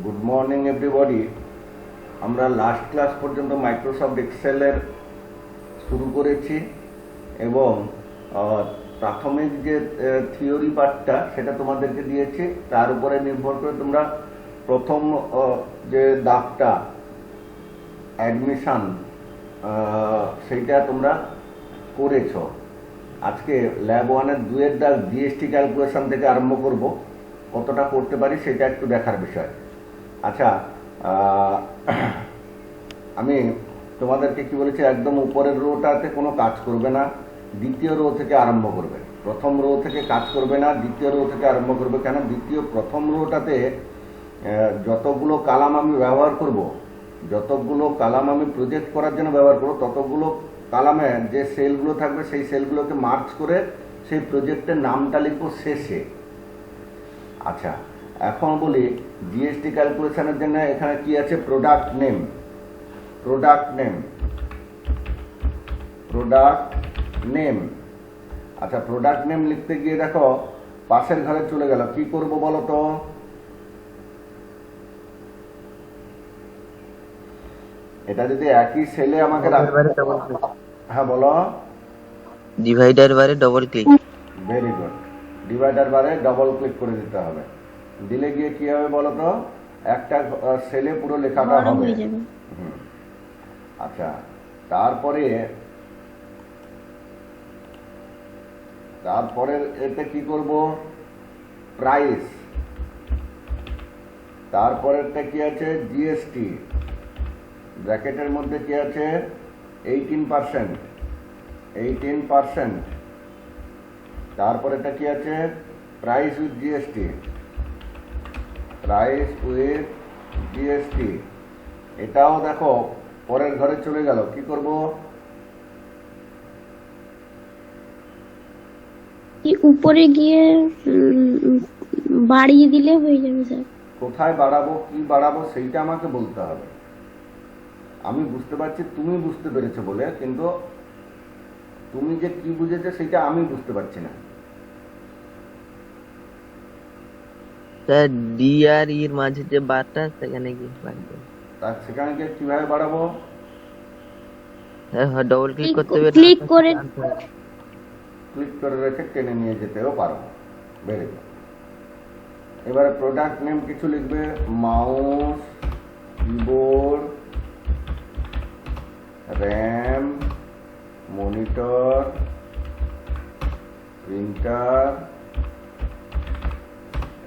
Good morning everybody. আমরা last class পর্যন্ত Microsoft এক্সেলের শুরু করেছি এবং প্রাথমিক যে থিওরি পার্টটা সেটা তোমাদেরকে দিয়েছি। তার উপরে নির্ভর করে তোমরা প্রথম যে দাগটা অ্যাডমিশন সেইটা তোমরা করেছো। আজকে ল্যাব ওয়ানের 2-এর দাগ জিএসটি ক্যালকুলেশন থেকে আরম্ভ করব। কতটা করতে পারি সেটা একটু দেখার বিষয়। আচ্ছা, আমি তোমাদেরকে কি বলেছি, একদম উপরের রোটাতে কোনো কাজ করবে না, দ্বিতীয় রো থেকে আরম্ভ করবে। প্রথম রো থেকে কাজ করবে না, দ্বিতীয় রো থেকে আরম্ভ করবে। কেন? প্রথম রোটাতে যতগুলো কালাম আমি ব্যবহার করব, যতগুলো কালাম আমি প্রজেক্ট করার জন্য ব্যবহার করব, ততগুলো কালামে যে সেলগুলো থাকবে সেই সেলগুলোকে মার্চ করে সেই প্রজেক্টের নামটা লিখবো শেষে। আচ্ছা, এখন বলি জিএসটি ক্যালকুলেশনের জন্য এখানে কি আছে? Product name, product name, product name. আচ্ছা, প্রোডাক্ট নেম লিখতে গিয়ে দেখো পাশের ঘরে চলে গেল। কি করব বলো তো? এটা যদি একই সেলে আমাকে হ্যাঁ বলো। ডিভাইডার বারে double click. Very good. Divider বারে ডবল ক্লিক করে দিতে হবে। দিলে গিয়ে কি হবে বলো তো? একটা সেলে পুরো লেখাটা হবে। আচ্ছা, তারপরে এতে কি করব? প্রাইস। তারপরেরটা কি আছে? জিএসটি। ব্র্যাকেটের মধ্যে কি আছে? 18%, 18%। তারপরেটা কি আছে? Price with GST, price with GST. এটাও দেখো পরের ঘরে চলে গেল। কি করব? উপরে গিয়ে বাড়িয়ে দিলে হয়ে যাবে স্যার। কোথায় বাড়াবো, কি বাড়াবো সেইটা আমাকে বলতে হবে। আমি বুঝতে পারছি, তুমি বুঝতে পেরেছো বলে, কিন্তু তুমি যে কি বুঝেছো সেটা আমি বুঝতে পারছি না। স্যার ডি আর এর মাঝে যে বারটা সেখানে কি বাড়বে? তার সেখানে গিয়ে কিভাবে বাড়াবো? হ্যাঁ, ডবল ক্লিক করতে হবে, ক্লিক করে ক্লিক করে রেখে টেনে নিয়ে যেতেও পারো। Very good. এবারে প্রোডাক্ট নেম কিছু লিখবে। Mouse, keyboard, RAM, monitor, printer,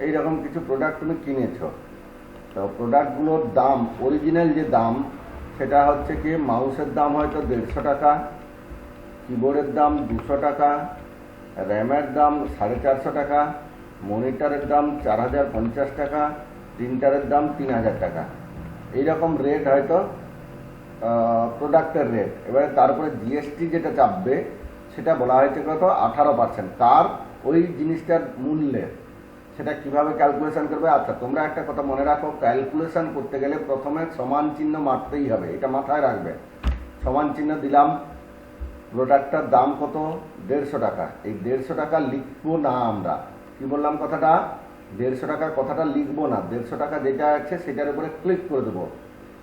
এইরকম কিছু প্রোডাক্ট তুমি কিনেছো। তো প্রোডাক্টগুলোর দাম, অরিজিনাল যে দাম সেটা হচ্ছে কি, মাউসের দাম হয়তো 150 টাকা, কিবোর্ডের দাম 200 টাকা, র্যামের দাম 450 টাকা, মনিটরের দাম 4050 টাকা, প্রিন্টারের দাম 3000 টাকা। এইরকম রেট হয়তো প্রোডাক্টের রেট। এবারে তারপরে জিএসটি যেটা চাপবে সেটা বলা হয়েছে কত? 18%। তার ওই জিনিসটার মূল্যের সেটা কিভাবে ক্যালকুলেশন করবে? আচ্ছা, তোমরা একটা কথা মনে রাখো, ক্যালকুলেশন করতে গেলে প্রথমে সমান চিহ্ন মারতেই হবে, এটা মাথায় রাখবে। সমান চিহ্ন দিলাম, প্রোডাক্টটার দাম কত? 150 টাকা। এই 150 টাকা লিখবো না আমরা। কি বললাম কথাটা? 150 টাকার কথাটা লিখবো না। 150 টাকা যেটা আছে সেটার উপরে ক্লিক করে দেবো।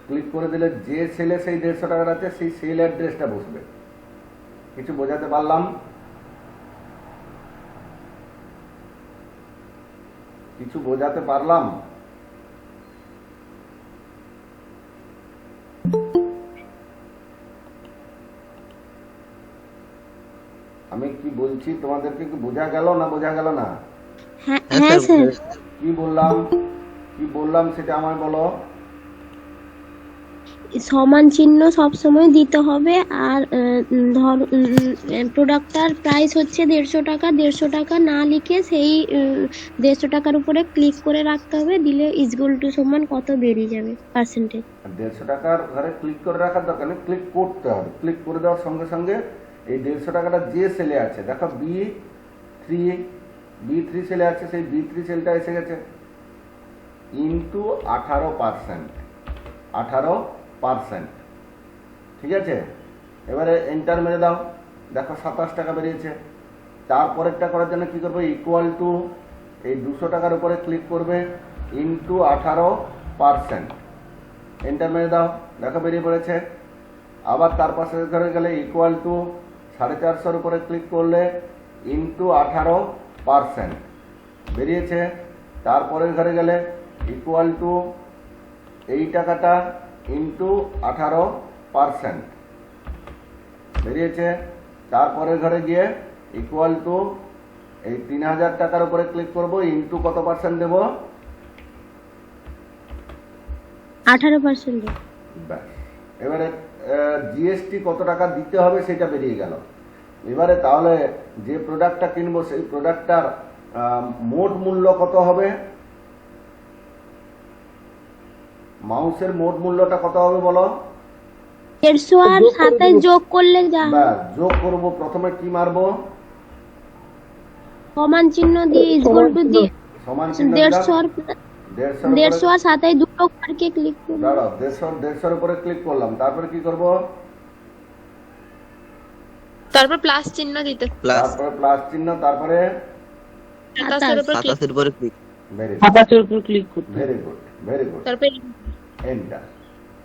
ক্লিক করে দিলে যে সেলে সেই 150 টাকার আছে সেই সেল অ্যাড্রেসটা বসবে। কিছু বোঝাতে পারলাম? কিছু বোঝাতে পারলাম? আমি কি বলছি তোমাদেরকে কি বোঝা গেল না বোঝা গেল না? হ্যাঁ স্যার। কি বললাম সেটা আমায় বলো। সমান চিহ্ন সব সময় দিতে হবে। আর ধর প্রোডাক্টটার প্রাইস হচ্ছে 150 টাকা, 150 টাকা না লিখে সেই 150 টাকার উপরে ক্লিক করে রাখতে হবে। দিলে ইজগুল টু সমান কত বেরিয়ে যাবে পার্সেন্টেজ। 150 টাকার ঘরে ক্লিক করে রাখার দরকার নেই, ক্লিক করতে হবে। ক্লিক করে দেওয়ার সঙ্গে সঙ্গে এই 150 টাকাটা যে সেলে আছে, দেখো B3 সেলে আছে, সেই B3 সেলটা এসে গেছে। ইন্টু 18%, 18%। ঠিক আছে, এবারে এন্টার মেরে দাও। দেখো 27 টাকা বেরিয়েছে। তারপরেরটা করার জন্য কি করবে? ইকুয়াল টু এই 200 টাকার উপরে ক্লিক করবে, ইন্টু 18 পার্সেন্ট। এন্টার মেরে দাও, দেখো বেরিয়ে পড়েছে। আবার তার পাশে ধরে গেলে ইকুয়াল টু 450 উপরে ক্লিক করলে ইন্টু 18% বেরিয়েছে। তারপরে ঘরে গেলে ইকুয়াল টু এই টাকাটা ইন্টু 18% বেরিয়েছে। তারপরে ঘরে গিয়ে ইকুয়াল টু এই 3000 টাকার উপরে ক্লিক করব, ইন্টু কত পার্সেন্ট দেব? 18%। ব্যাস, এবারে জিএসটি কত টাকা দিতে হবে সেটা বেরিয়ে গেল। এবারে তাহলে যে প্রোডাক্টটা কিনবো সেই প্রোডাক্টটার মোট মূল্য কত হবে? মাউসের মোট মূল্যটা কত হবে বলো? 150 আর 27 যোগ করলে যা ব্যাস, যোগ করব। প্রথমে কি মারবো? সমান চিহ্ন দিয়ে ইকুয়াল টু দিয়ে সমান চিহ্ন দিলাম। 150 আর 27 দুটো করকে ক্লিক করব। দাঁড়াও, 150 উপরে ক্লিক করলাম। তারপরে কি করব? তারপর প্লাস চিহ্ন দিতে, প্লাস তারপরে প্লাস চিহ্ন, তারপরে 27 উপর ক্লিক, 27 উপরে ক্লিক, ভেরি 27 উপর ক্লিক করতে ভেরি গুড, ভেরি গুড। তারপর এন্টার,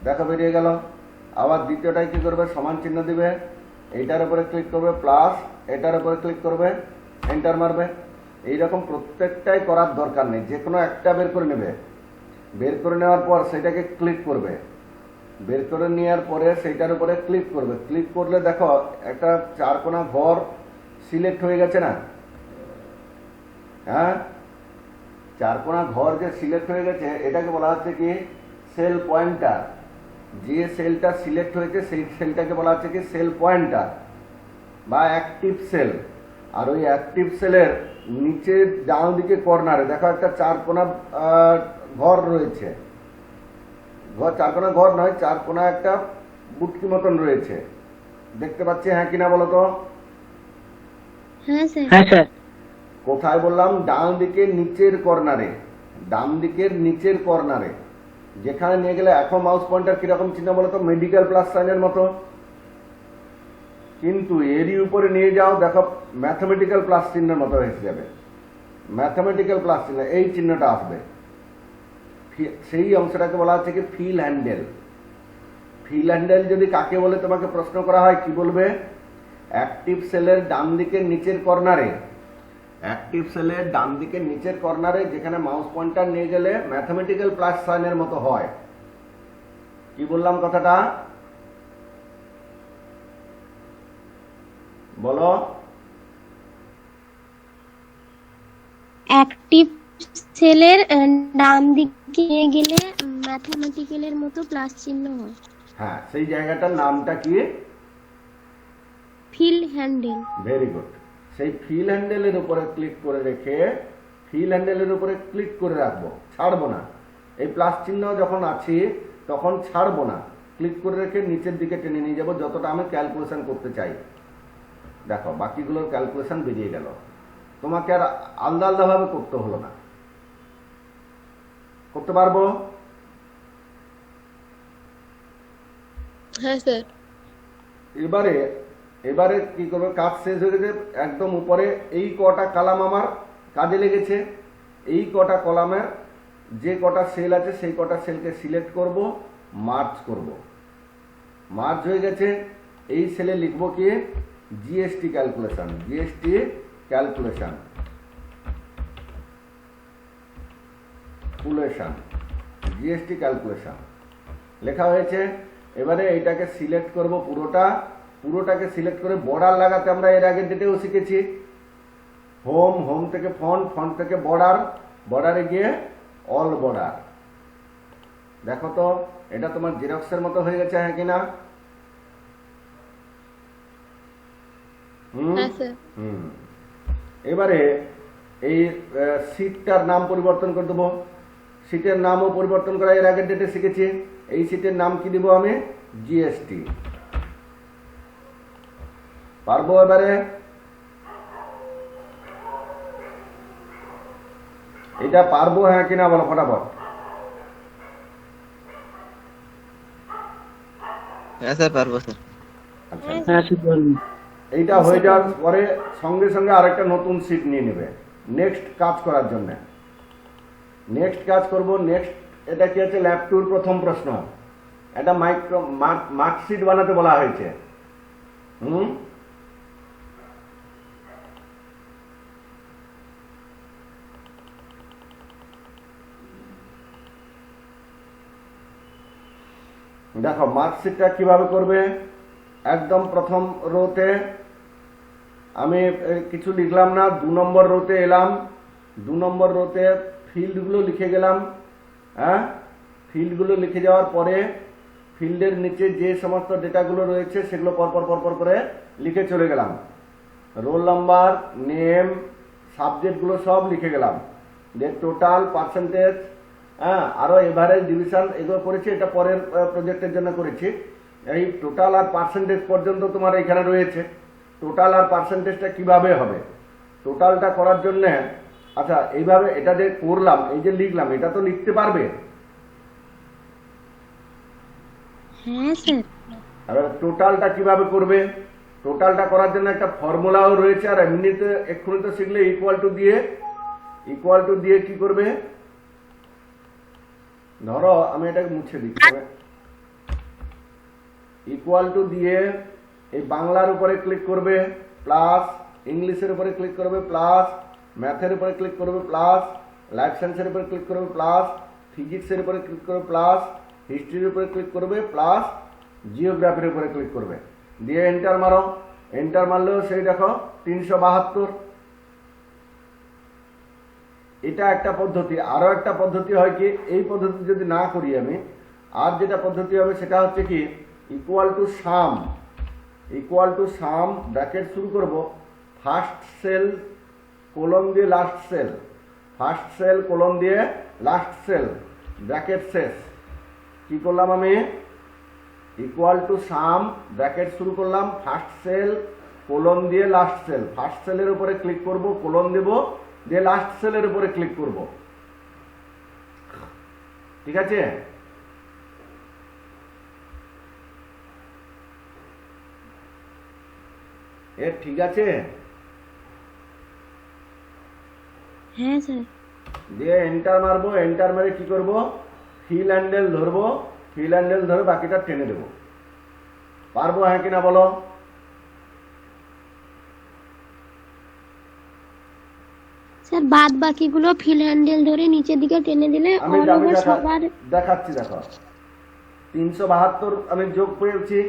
দেখো বেরিয়ে গেল। আবার দ্বিতীয়টাই কি করবে? সমান চিহ্ন দিবে, এইটার উপরে ক্লিক করবে, প্লাস এটার উপরে ক্লিক করবে, এন্টার মারবে। এইরকম প্রত্যেকটাই করার দরকার নেই, যে কোনো একটা বের করে নেবে। বের করে নেওয়ার পর সেটাকে ক্লিক করবে, বের করে নেওয়ার পরে সেইটার উপরে ক্লিক করবে। ক্লিক করলে দেখো একটা চারকোনা ঘর সিলেক্ট হয়ে গেছে না? হ্যাঁ, চারকোনা ঘর যে সিলেক্ট হয়ে গেছে এটাকে বলা হচ্ছে কি সেল পয়েন্টার। যে সেলটা সিলেক্ট হয়েছে সেই সেলটাকে বলা হচ্ছে কি সেল পয়েন্টার বা অ্যাক্টিভ সেল। আর ওই অ্যাক্টিভ সেলের নিচে ডান দিকে কর্নারে দেখো একটা চারকোনা ঘর রয়েছে। চারকোনা ঘর নয়, চারকোনা একটা বুটকি মতন রয়েছে, দেখতে পাচ্ছি? হ্যাঁ কিনা বলো তো? হ্যাঁ স্যার। হ্যাঁ স্যার কোথায় বললাম? ডান দিকের নিচের কর্নারে, ডান দিকের নিচের কর্নারে। যেখানে নিয়ে গেলে এখন মাউস পয়েন্টার কিরকম চিহ্ন বলতো? মেডিকেল প্লাস সাইনের মতো। কিন্তু এরই উপরে নিয়ে যাও, দেখো ম্যাথমেটিক্যাল প্লাস চিহ্নের মতো হয়ে যাবে। ম্যাথমেটিক্যাল প্লাস চিহ্ন, এই চিহ্নটা আসবে। সেই অংশটাকে বলা হচ্ছে কি ফিল হ্যান্ডেল। ফিল হ্যান্ডেল যদি কাকে বলে তোমাকে প্রশ্ন করা হয়, কি বলবে? অ্যাক্টিভ সেলের ডান দিকের নিচের কর্নারে, অ্যাক্টিভ সেলের ডান দিকের নিচের কর্নারে যেখানে মাউস পয়েন্টার নিয়ে গেলে ম্যাথমেটিক্যাল প্লাস সাইনের মতো হয়। কি বললাম কথাটা? বলো। অ্যাক্টিভ সেলের ডান দিকে গেলে ম্যাথমেটিক্যালের মতো প্লাস চিহ্ন হয়। হ্যাঁ, সেই জায়গাটার নামটা কি? Fill handle. Very good. সেই ফিল হ্যান্ডেলের উপরে ক্লিক করে রেখে, ফিল হ্যান্ডেলের উপরে ক্লিক করে রাখবো, ছাড়বো না। এই প্লাস চিহ্ন যখন আছে তখন ছাড়বো না, ক্লিক করে রেখে নিচের দিকে টেনে নিয়ে যাবো যতটা আমি ক্যালকুলেশন করতে চাই। দেখো বাকিগুলোর ক্যালকুলেশন বেরিয়ে গেল, তোমাকে আর আলাদা আলাদাভাবে করতে হলো না। করতে পারবো? হ্যাঁ স্যার। এবারে কি করবে? কাজ শেষ হয়ে গেছে, একদম উপরে এই কটা কলাম আমার কাজে লেগেছে। এই কটা কলামের যে কটা সেল আছে সেই কটা সেলকে সিলেক্ট করব, মার্জ করব। মার্জ হয়ে গেছে। এই সেলে লিখবো কি? GST calculation, GST calculation, GST calculation লেখা হয়েছে। এবারে এইটাকে সিলেক্ট করব পুরোটাকে সিলেক্ট করে বর্ডার লাগাতে আমরা এর আগের ডেটেও শিখেছি। হোম থেকে ফন্ট থেকে বর্ডারে গিয়ে অল বর্ডার। দেখো তো এটা তোমার জেরক্সের মতো হয়ে গেছে, হ্যাঁ কিনা? হ্যাঁ স্যার। এবারে এই সিটটার নাম পরিবর্তন করে দেবো। সিটের নামও পরিবর্তন করা এর আগের ডেটে শিখেছি। এই সিটের নাম কি দিব আমি? জিএসটি। পারবো এবারে? এটা পারবো হ্যাঁ কিনা বলো ফটাফট। হ্যাঁ স্যার পারবো স্যার। আচ্ছা, হ্যাঁ স্যার বলুন। এইটা হয়ে যাওয়ার পরে সঙ্গে সঙ্গে আরেকটা নতুন সিট নিয়ে নেবে নেক্সট কাজ করার জন্য। নেক্সট কাজ করব। নেক্সট এটা কি আছে ল্যাব 2 প্রথম প্রশ্ন। এটা মার্কশিট বানাতে বলা হয়েছে। দেখো মার্কশিটটা কিভাবে করবে। একদম প্রথম রোতে আমি কিছু লিখলাম না, 2 নম্বর রোতে এলাম, 2 নম্বর রোতে ফিল্ডগুলো লিখে গেলাম। হ্যাঁ, ফিল্ডগুলো লিখে যাওয়ার পরে ফিল্ডের নিচে যে সমস্ত ডেটাগুলো রয়েছে সেগুলো পরপর পরপর করে লিখে চলে গেলাম। রোল নাম্বার, নেম, সাবজেক্টগুলো সব লিখে গেলাম। যে টোটাল, পার্সেন্টেজ, হ্যাঁ, আরো এভারেজ, ডিভিশন এগুলো করেছি, এটা পরের প্রজেক্টের জন্য করেছি। এই টোটাল আর পার্সেন্টেজ পর্যন্ত তোমার এখানে রয়েছে। টোটাল আর পার্সেন্টেজটা কিভাবে হবে, টোটালটা করার জন্য আচ্ছা এইভাবে এটা যে করলাম, এই যে লিখলাম, এটা তো লিখতে পারবে। হ্যাঁ স্যার। এবার টোটালটা কিভাবে করবে, টোটালটা করার জন্য একটা ফর্মুলাও রয়েছে। আর এমনিতে এক্ষুনি তো শিখলে ইকুয়াল টু দিয়ে কি করবে, ধরো আমি এটাকে মুছে দিচ্ছি। ইকুয়াল টু দিয়ে এই বাংলার উপরে ক্লিক করবে প্লাস, ইংলিশের উপরে ক্লিক করবে প্লাস, ম্যাথের উপরে ক্লিক করবে প্লাস, লাইফ সায়েন্সের উপরে ক্লিক করবে প্লাস, ফিজিক্সের উপরে ক্লিক করবে প্লাস, হিস্ট্রির উপরে ক্লিক করবে প্লাস, জিওগ্রাফির উপরে ক্লিক করবে, দিয়ে এন্টার মারো। এন্টার মারলেও সেই দেখো 372। এটা একটা পদ্ধতি। আরো একটা পদ্ধতি হয় কি, এই পদ্ধতি যদি না করি আমি, আর যেটা পদ্ধতি হবে সেটা হচ্ছে কি ইকুয়াল টু সাম ব্র্যাকেট শুরু করব, ফার্স্ট সেল কোলন দিয়ে last cell, first cell colon দিয়ে লাস্ট সেল, ব্র্যাকেট শেষ। কি করলাম আমি, ইকুয়াল টু সাম ব্র্যাকেট শুরু করলাম, ফার্স্ট সেল কোলন দিয়ে লাস্ট সেল, ফার্স্ট সেলের উপরে ক্লিক করব, কোলন দেব, দিয়ে লাস্ট সেলের উপরে ক্লিক করব। ঠিক আছে, ঠিক আছে। হ্যাঁ স্যার। দিয়ে এন্টার মারবো, এন্টার মারে কি করব, ফিল হ্যান্ডেল ধরবো, ফিল হ্যান্ডেল ধরে বাকিটা টেনে দেবো। পারবো হ্যাঁ কিনা বলো। স্যার বাদ বাকিগুলো ফিল হ্যান্ডেল ধরে নিচের দিকে টেনে দিলে আমি অল ওভার সবার দেখাচ্ছি। দেখো 372 আমি যোগ করেছি।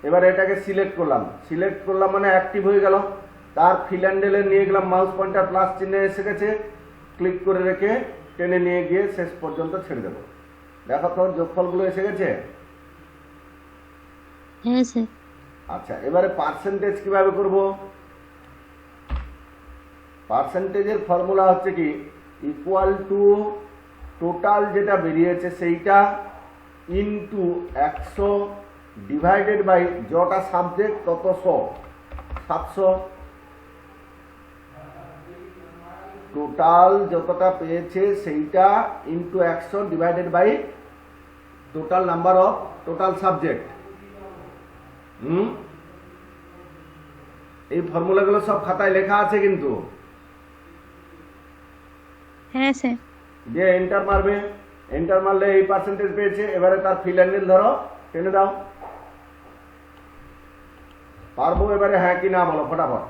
এবার এটাকে সিলেক্ট করলাম মানে অ্যাক্টিভ হয়ে গেল। তার ফিল হ্যান্ডেলে নিয়ে গেলাম, মাউস পয়েন্টার প্লাস চিহ্ন এসে গেছে, ক্লিক করে রেখে টেনে নিয়ে গিয়ে শেষ পর্যন্ত ছেড়ে দেবো। দেখো তো যোগফলগুলো এসে গেছে। হ্যাঁ স্যার। আচ্ছা, এবারে পার্সেন্টেজ কিভাবে করব। পার্সেন্টেজের ফর্মুলা হচ্ছে কি ইকুয়াল টু টোটাল যেটা বেরিয়েছে সেইটা ইনটু 100 ডিভাইডেড বাই যটা সাবজেক্ট তত 700। টোটাল যতটা পেয়েছে সেইটা into 100 divided by total number of total subject. এই ফর্মুলাগুলো সব খাতায় লেখা আছে কিন্তু। হ্যাঁ স্যার। যে এন্টার মারবে, এন্টার মারলে এই পার্সেন্টেজ পেয়েছে। এবারে তার ফিল হ্যান্ডেল ধরো, টেনে দাও। পারবো এবারে হ্যাঁ কি না বলো ফটাফট।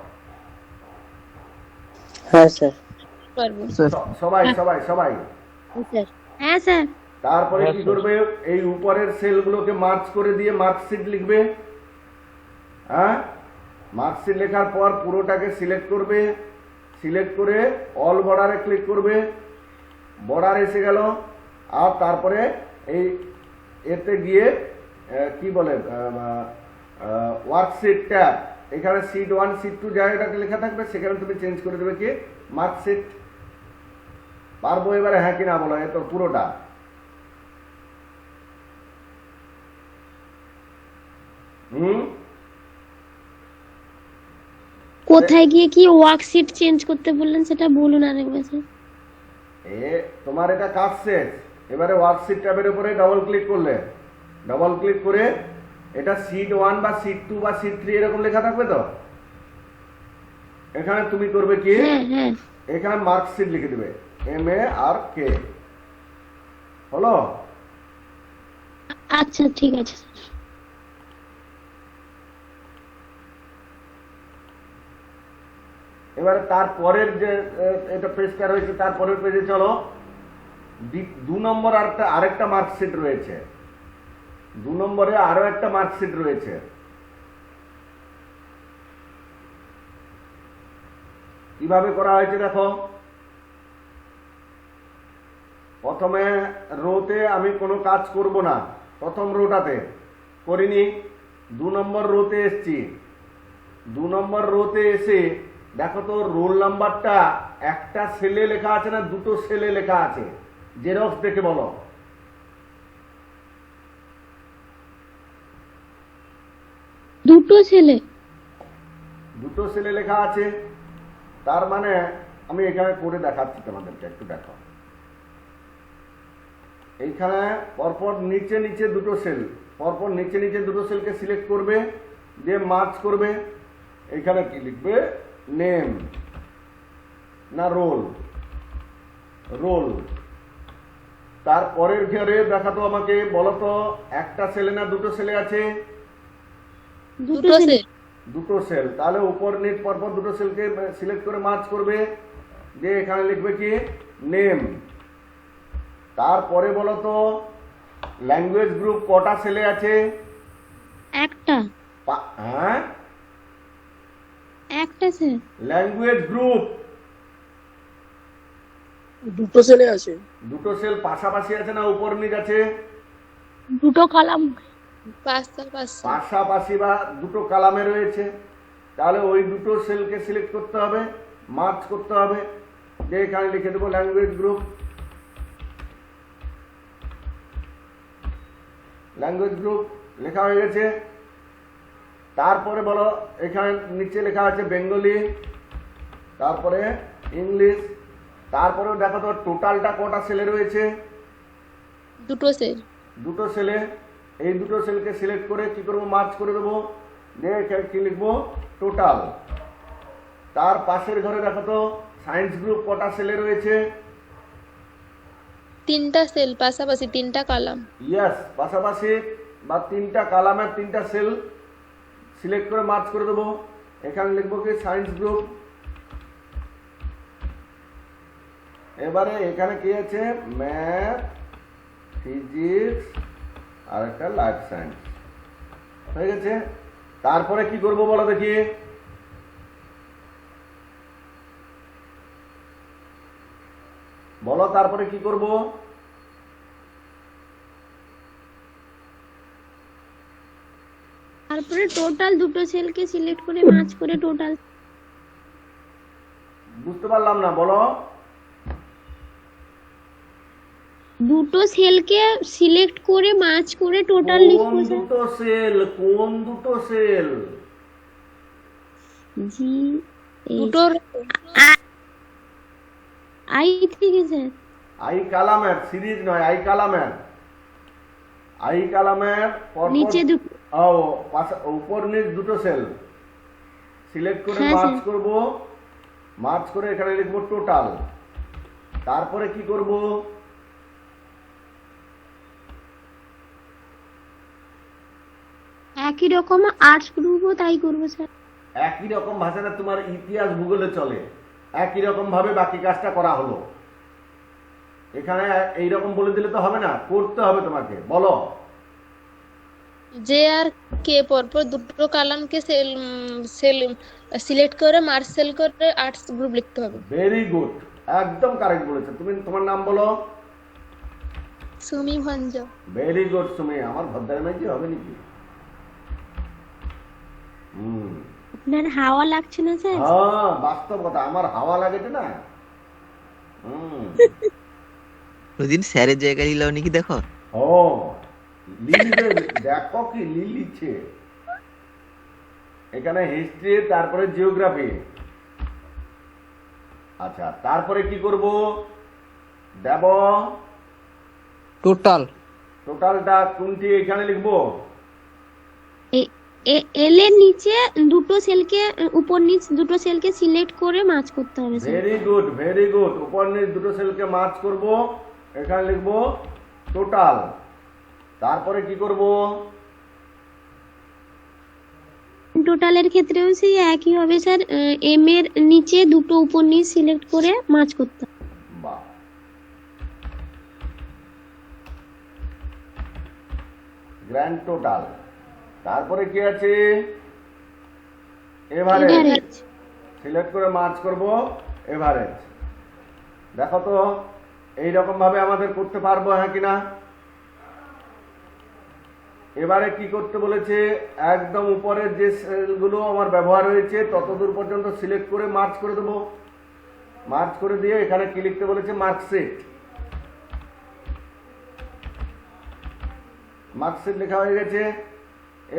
হ্যাঁ স্যার। পারবো। সবাই সবাই সবাই হ্যাঁ স্যার। তারপরে কি করবে, এই উপরের সেলগুলোকে মার্চ করে দিয়ে মার্কশিট লিখবে। হ্যাঁ, মার্কশিট লেখার পর পুরোটাকে সিলেক্ট করবে, সিলেক্ট করে অল বর্ডারে ক্লিক করবে, বর্ডার এসে গেল। আর তারপরে এই এতে গিয়ে কি বলে ওয়ার্কশিট ট্যাব, এখানে সিট 1 সিট 2 জায়গাটাতে লেখা থাকবে, সেখানে তুমি চেঞ্জ করে দেবে কি মার্কশিট। পারবো এবারে হ্যাঁ কি না বলো, এ তো পুরোটা। কোথায় গিয়ে কি ওয়ার্কশিট চেঞ্জ করতে বললেন সেটা বলুন আরেকবার স্যার। তোমার এটা কাজ শেষ। এবারে ওয়ার্কশিট ট্যাবের উপরে ডবল ক্লিক করলে, ডবল ক্লিক করে এটা সিট 1 বা সিট 2 বা সিট 3 এরকম লেখা থাকবে তো। এখানে তুমি করবে কি, এখানে মার্কশিট লিখে দেবে MARK। হলো? আচ্ছা ঠিক আছে স্যার। এবারে তারপরের যে এটা পেজটা রয়েছে তারপরের পেজে চলো। 2 নম্বর আরেকটা মার্কশিট রয়েছে। 2 নম্বরে আরো একটা মার্কশিট রয়েছে। কিভাবে করা হয়েছে দেখো। প্রথমে রোতে আমি কোনো কাজ করব না, প্রথম রোটাতে করিনি। 2 নম্বর রোতে এসছি। 2 নম্বর রোতে এসে দেখো তো রোল নাম্বারটা একটা সেলে লেখা আছে না দুটো সেলে লেখা আছে? জেরক্স দেখে বলো। দুটো ছেলে। দুটো সেলে লেখা আছে, তার মানে আমি এখানে করে দেখাচ্ছি তোমাদেরকে, একটু দেখো। এইখানে পরপর নিচে নিচে দুটো সেল, পরপর নিচে নিচে দুটো সেলকে সিলেক্ট করবে, দিয়ে মার্চ করবে। এইখানে কি লিখবে? নেম না রোল? রোল। তারপরের ঘরে দেখাতো আমাকে, বলো তো একটা সেলে না দুটো সেলে আছে? দুটো ছেলে। দুটো সেল। তাহলে উপর নিচ পরপর দুটো সেলকে সিলেক্ট করে মার্চ করবে, দিয়ে এখানে লিখবে কি? নেম। তারপরে বলো তো ল্যাঙ্গুয়েজ গ্রুপ কটা সেলে আছে? একটা। হ্যাঁ, একটা স্যার। ল্যাঙ্গুয়েজ গ্রুপ দুটো ছেলে আছে। দুটো সেল পাশাপাশি আছে না উপর নিচ আছে? দুটো কলাম। পাশাপাশি বা দুটো কালামে রয়েছে। তাহলে ওই দুটো সেলকে সিলেক্ট করতে হবে, মার্চ করতে হবে, যে এখানে লিখে দেবো ল্যাঙ্গুয়েজ গ্রুপ। ল্যাঙ্গুয়েজ গ্রুপ লেখা হয়ে গেছে। তারপরে বলো এখানে নিচে লেখা আছে বেঙ্গলি, তারপরে ইংলিশ। তারপরেও দেখো তো টোটালটা কটা সেলে রয়েছে? দুটো সেল। দুটো সেলে। এই দুটো সেলকে সিলেক্ট করে কি করবো? মার্চ করে দেবো, দিয়ে এখানে কি লিখবো? টোটাল। তার পাশের ঘরে দেখো তো সায়েন্স গ্রুপ কটা সেলে রয়েছে? 3টা সেল পাশাপাশি, 3টা কলাম। ইয়েস, পাশাপাশি বা 3টা কালামের 3টা সেল সিলেক্ট করে মার্চ করে দেবো। এখানে লিখবো কি? Science group. এবারে এখানে কি আছে? ম্যাথ, ফিজিক্স আর একটা লাইফ সায়েন্স হয়ে গেছে। তারপরে কি করব বলো দেখি? বলো তারপরে কি করব? তারপরে টোটাল দুটো সেলকে সিলেক্ট করে মার্চ করে টোটাল। বুঝতে পারলাম না, বলো। দুটো সেলকে সিলেক্ট করে মার্চ করে টোটাল কোন লিখবো স্যার। দুটো সেল? কোন দুটো সেল? জি দুটো আই থেকে স্যার। আই কালামের সিরিজ নয়, আই কালামের। আই কালামের নিচে দুটো। উপর নিচ দুটো সেল সিলেক্ট করে হ্যাঁ, মার্চ স্যার। করব। মার্চ করে এখানে লিখবো টোটাল। তারপরে কি করব? একই রকম আর্টস গ্রুপও তাই করবো স্যার। একই রকম ভাষাটা তোমার ইতিহাস ভূগোলে চলে, একই রকম ভাবে বাকি কাজটা করা হলো। এখানে এইরকম বলে দিলে তো হবে না, করতে হবে তোমাকে। বলো। যে আর কে পরপর দুটো কলামকে সেল সিলেক্ট করে মার্চ সেল করে আর্টস গ্রুপ লিখতে হবে। ভেরি গুড, একদম কারেক্ট বলেছো তুমি। তোমার নাম বলো। সুমি ভঞ্জ। Very good Sumi. আমার ভদ্রের মাঝে হবে নাকি? আপনার হাওয়া লাগছে না স্যার? হ্যাঁ, বাস্তব কথা, আমার হাওয়া লাগেছে না। ওইদিন স্যারের জায়গায় নিলাম নাকি দেখো। ও লিলিতে দেখো কি লিলিছে। এখানে হিস্ট্রি, তারপরে জিওগ্রাফি। আচ্ছা, তারপরে কি করব? দেব টোটাল। টোটালটা কোনটি এখানে লিখবো? এল এর নিচে দুটো সেলকে উপর নিচ দুটো সেলকে সিলেক্ট করে মার্চ করতে হবে sir. Very good, very good. উপর নিচ দুটো সেলকে মার্চ করব। এখানে লিখবো টোটাল। তারপরে কি করব? টোটালের ক্ষেত্রেও সেই একই হবে স্যার, এম এর নিচে দুটো উপনিশ সিলেক্ট করে মার্জ করতে হবে। বাহ, গ্র্যান্ড টোটাল। তারপরে কি আছে? এভারেজ। এভারেজ। সিলেক্ট করে মার্জ করব এভারেজ। দেখো তো এইরকম ভাবে আমাদের করতে পারবো, হ্যাঁ কিনা? এবারে কি করতে বলেছে? একদম উপরের যে সেলগুলো আমার ব্যবহার হয়েছে ততদূর পর্যন্ত সিলেক্ট করে মার্জ করে দেবো। মার্জ করে দিয়ে এখানে কি লিখতে বলেছে? মার্কশিট। মার্কশিট লেখা হয়ে গেছে।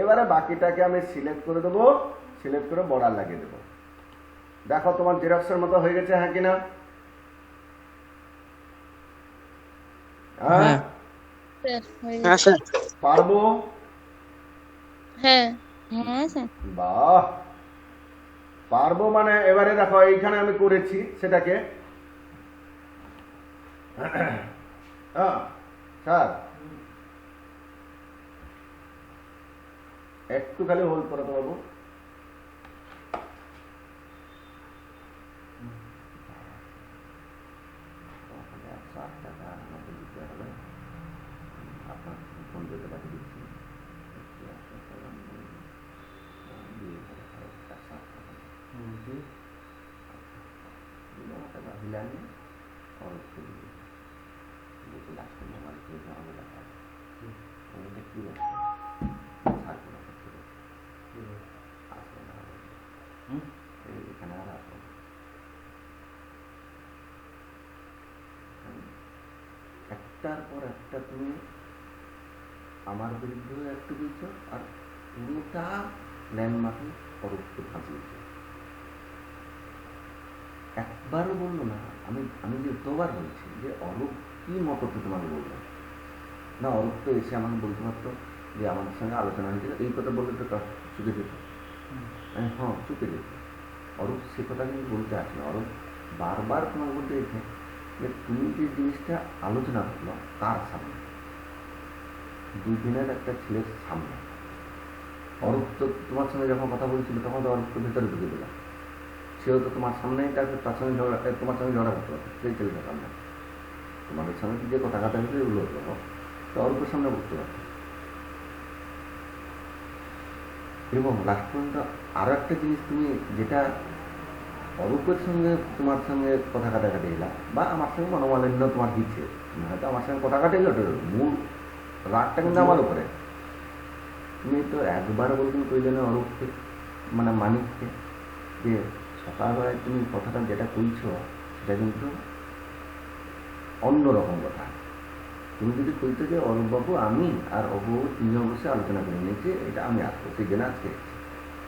এবারে বাকিটাকে আমি সিলেক্ট করে দেবো, সিলেক্ট করে বর্ডার লাগিয়ে দেবো। দেখো তোমার জেরক্সের মতো হয়ে গেছে, হ্যাঁ কিনা? হ্যাঁ, স্যার হয়ে হ্যাঁ গেছে। স্যার। পারবো? হ্যাঁ হ্যাঁ স্যার। বাহ, পারবো মানে এবারে দেখো এইখানে আমি করেছি সেটাকে। স্যার একটু খালি হোল্ড করো তো বাবু। और उसको लेकिन लास्ट में हमारे को जहाँ पे लगा वो देखती है साथ में लगती है आसमान आ रहा है ये दिखना रहा है একটার পর একটা তুমি আমার বিরুদ্ধে একটু দিয়েছ আর পুরোটা ল্যান্ডমার্কে পরোক্ষে ফাঁসিয়েছ। একবারও বললো না। আমি আমি যে তোবার বলছি যে অরূপ কি মততে তোমাকে বললো না? অরূপ তো এসে আমাকে বলতে পারতো যে আমাদের সঙ্গে আলোচনা হয়েছিল, এই কথা বললে তো চুকে যেত। হ্যাঁ চুকে যেত। অরূপ সে কথা কিন্তু বলতে আসে না। অরূপ বারবার তোমাকে বলতে এসে যে তুমি যে জিনিসটা আলোচনা করলো তার সামনে, দুদিনের একটা ছেলের সামনে। অরূপ তো তোমার সঙ্গে যখন কথা বলছিল তখন তো অরূপকে ভেতরে ঢুকে দিলাম। সেও তো তোমার সামনেই তার সঙ্গে ঝগড়া, তোমার সঙ্গে ঝগড়া করতে পারতো সেই ছেলেটার সামনে। তোমাদের সঙ্গে যে কথা কাটা হয়েছে এগুলো হতো তো অল্পের সামনে বুঝতে পারতো। এবং লাস্ট পর্যন্ত আরো একটা জিনিস তুমি যেটা অরূপের সঙ্গে তোমার সঙ্গে কথা কাটাকাটি এলা বা আমার সঙ্গে মনোমালিন্য তোমার দিচ্ছে, তুমি হয়তো আমার সঙ্গে কথা কাটাইলে ওটা মূল রাগটা কিন্তু আমার উপরে। তুমি তো একবার বলতেন কইলে না অরূপকে মানে মানিককে যে সকালবেলায় তুমি কথাটা যেটা কইছ সেটা কিন্তু অন্যরকম কথা। তুমি যদি কইতে যে অরূপবাবু আমি আর অবু তিনজন বসে আলোচনা করে নিয়েছি, এটা আমি আসবো সেই জন্য আজকে এসেছি,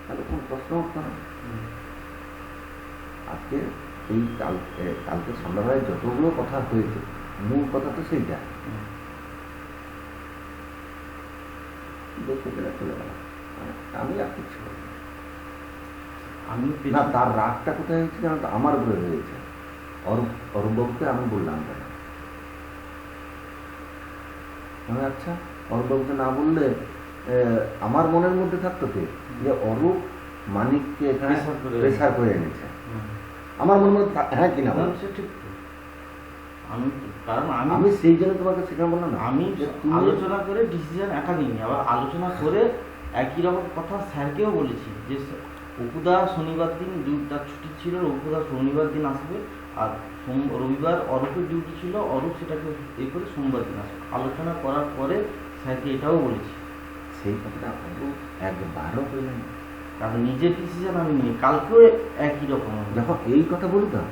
তাহলে কোনো প্রশ্ন উঠতো না। আজকে এই কালকে সন্ধ্যাবেলায় যতগুলো কথা হয়েছে মূল কথা তো সেইটা। দেখতে গেলে চলে গেল, আমি আর কিছু আমি না। তার রাগটা কোথায় হয়েছে জানো তো? আমার উপরে হয়েছে। অরূপবাবুকে আমি বললাম কেন? আচ্ছা অরূপবাবুকে না বললে আমার মনের মধ্যে থাকতো কি যে অরূপ মানিককে এখানে প্রেসার করে এনেছে। আমার মনের মধ্যে হ্যাঁ কিনা ঠিক। আমি সেই জন্য তোমাকে সেখানে বললাম না, আমি আলোচনা করে ডিসিশন একা নিইনি, আবার আলোচনা করে একই রকম কথা স্যারকেও বলেছি যে অপুদা শনিবার দিন তার ছুটি ছিল, অপুদা শনিবার দিন আসবে, আর রবিবার অরূপের ডিউটি ছিল, অরূপ সেটাকে এ করে সোমবার দিন আসবে। আলোচনা করার পরে স্যারকে এটাও বলেছি। সেই কথাটা একবারও বললেন, কারণ নিজের ডিসিশন আমি নিই। কালকেও একই রকম যখন এই কথা বলতাম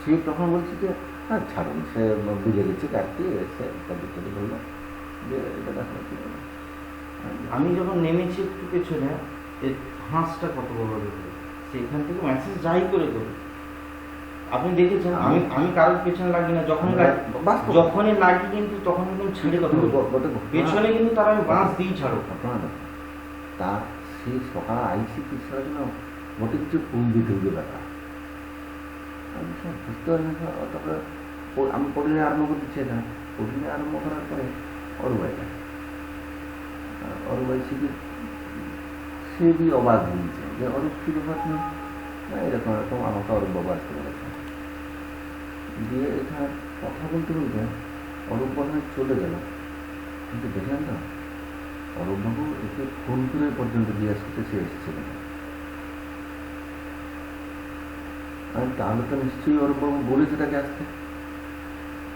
সে তখন বলছি যে হ্যাঁ ছাড়ুন, সে বুঝে গেছে কাটতে সে তাদের বললো যে এটা দেখা কি। আমি যখন নেমেছি একটু পেছনে হাঁসটা কত বড় দেখবে, সেখান থেকে মেসেজ যাই করে দেবো। আপনি দেখেছেন আমি কারোর পেছনে লাগি না, যখনই লাগি কিন্তু তখন কিন্তু ছেড়ে কথা পেছনে কিন্তু তারা আমি বাঁশ দিই ছাড়ো। তা সে সকাল আইসি কিছুর জন্য মোটে কিছু ফুল দিতে হইবে ব্যাপার আমি সব বুঝতে পারি না। তারপরে আমি পড়লে আরম্ভ করতে চাই না, অভিনয় আরম্ভ করার পরে অরুবাইটা অরুবাই সে বি অবাক হয়েছে যে অরূপ কি ব্যাপার নেই না এরকম এরকম আমাকে অরূপ বাবু আসতে বলেছে দিয়ে এখানে কথা বলতে বলতে অরূপ বাবু চলে গেল কিন্তু দেখলেন না অরূপ বাবু একে ফোন করে পর্যন্ত জিজ্ঞাসা করতে সে এসেছিলেন তাহলে তো নিশ্চয়ই অরূপ বাবু বলেছে তাকে আসতে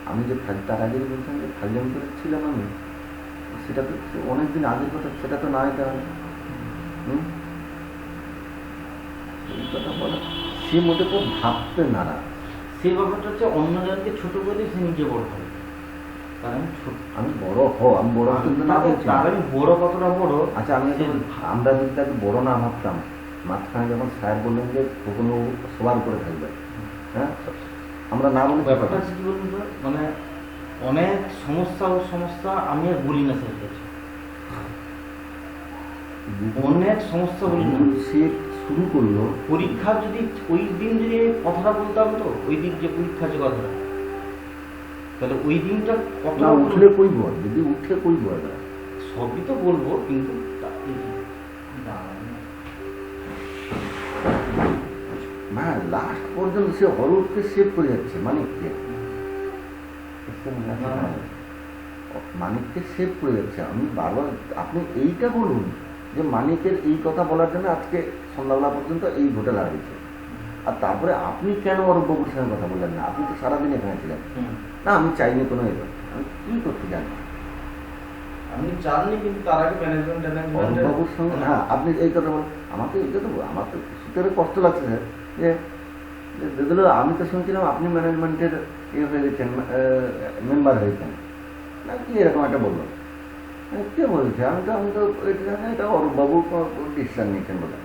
আমি যে তার আগে বলছিলাম যে ফাইলাম করেছিলাম আমি সেটা তো অনেকদিন আগের কথা সেটা তো নাই তাহলে এই কথা বলা সে মোটে তো ভাবতে নারাজ সেই ব্যাপারটা হচ্ছে অন্যজনকে ছোট করে সে নিজে বড় হয় কারণ আমি বড় আমি বড় কিন্তু না বলছি তার আমি বড় কতটা বড় আচ্ছা আমি আমরা যদি তাকে বড় না ভাবতাম মাঝখানে যখন স্যার বললেন যে কোনো সবার উপরে থাকবে হ্যাঁ আমরা না বলে ব্যাপারটা হচ্ছে কি বলুন তো মানে অনেক সমস্যা আমি আর বলি না স্যার কাছে অনেক সমস্যা বলি না সে শুরু করলো পরীক্ষা যদি ওই দিন যদি কথাটা বলতাম তো ওই দিন যে পরীক্ষা যে কথাটা তাহলে ওই দিনটা কত না উঠলে কইব যদি উঠে কইব সবই তো বলবো কিন্তু না লাস্ট পর্যন্ত সে অরূপকে সেভ করে যাচ্ছে মানিককে মানিককে সেভ করে যাচ্ছে আমি বারবার আপনি এইটা বলুন যে মানিকের এই কথা বলার জন্য আজকে সন্ধ্যাবেলা পর্যন্ত এই ভোটে লাগিয়েছে আর তারপরে আপনি কেন অরূপ বাবুর সঙ্গে কথা বললেন না আপনি তো সারাদিন এখানে ছিলেন না আমি চাইনি কোনো এবার আমি কি করতে জানি আমি জানি কিন্তু তার আগে ম্যানেজমেন্ট বাবুর সঙ্গে হ্যাঁ আপনি এই কথা বলেন আমাকে এইটা তো আমার তো সুতরে কষ্ট লাগছে স্যার যে দিদিলো আমি তো শুনছিলাম আপনি ম্যানেজমেন্টের ইয়ে হয়ে গেছেন মেম্বার হয়েছেন না কি এরকম একটা বললো কে বলছে আমি তো এটা অরূপ বাবু ডিসিশন নিয়েছেন বলে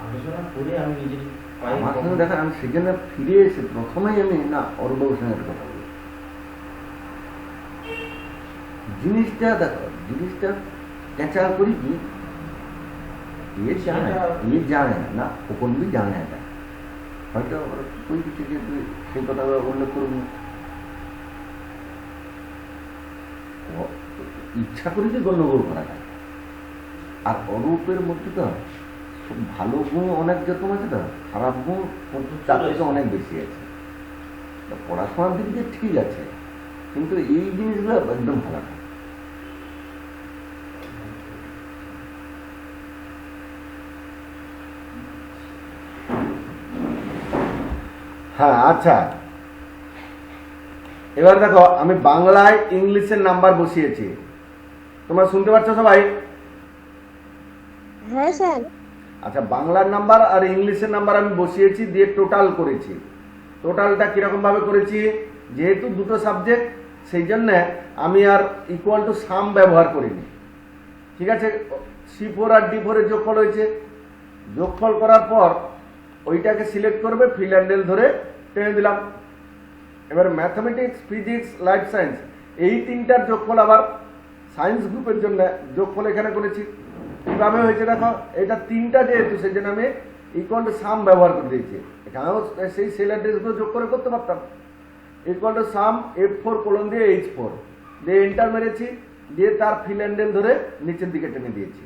আলোচনা করে আমি নিজের আমার সঙ্গে দেখা আমি সেখানে ফিরে এসে প্রথমেই আমি না অরূপ বাবুর সঙ্গে একটা কথা বলি জিনিসটা দেখো জিনিসটা ক্যাচার করি কি জানে না কোন বি জানে এটা হয়তো ওই কিছু যে সেই কথা উল্লেখ করুন ইচ্ছা করে যে গণ্ডগোল করা যায় আর অরূপের মধ্যে তো ভালো গুণ অনেক যেরকম আছে তো খারাপ গুণ তার থেকে অনেক বেশি আছে পড়াশোনার দিক দিয়ে ঠিক আছে কিন্তু এই জিনিসগুলো একদম ভালো না হ্যাঁ আচ্ছা এবার দেখো আমি বাংলায় ইংলিশের নাম্বার বসিয়েছি তোমরা শুনতে পাচ্ছ সবাই হ্যাঁ স্যার আচ্ছা বাংলার নাম্বার আর ইংলিশের নাম্বার আমি বসিয়েছি দিয়ে টোটাল করেছি টোটালটা কিরকম ভাবে করেছি যেহেতু দুটো সাবজেক্ট সেই জন্য আমি আর ইকুয়াল টু সাম ব্যবহার করিনি ঠিক আছে C4 আর D4 এর যোগফল হয়েছে যোগফল করার পর ওইটাকে সিলেক্ট করবে ফিল হ্যান্ডেল ধরে টেনে দিলাম এবার ম্যাথমেটিক্স ফিজিক্স লাইফ সায়েন্স এই তিনটার যোগফল আবার সায়েন্স গ্রুপের জন্য যোগফল এখানে করেছি কিভাবে হয়েছে দেখো এটা তিনটা যেহেতু সেই জন্য আমি ইকুয়াল টু সাম ব্যবহার করে দিয়েছি এখানেও সেই সেল অ্যাড্রেসগুলো যোগ করে করতে পারতাম equal to some F4 colon দিয়ে H4 দিয়ে এন্টার মেরেছি দিয়ে তার ফিল হ্যান্ডেল ধরে নিচের দিকে টেনে দিয়েছি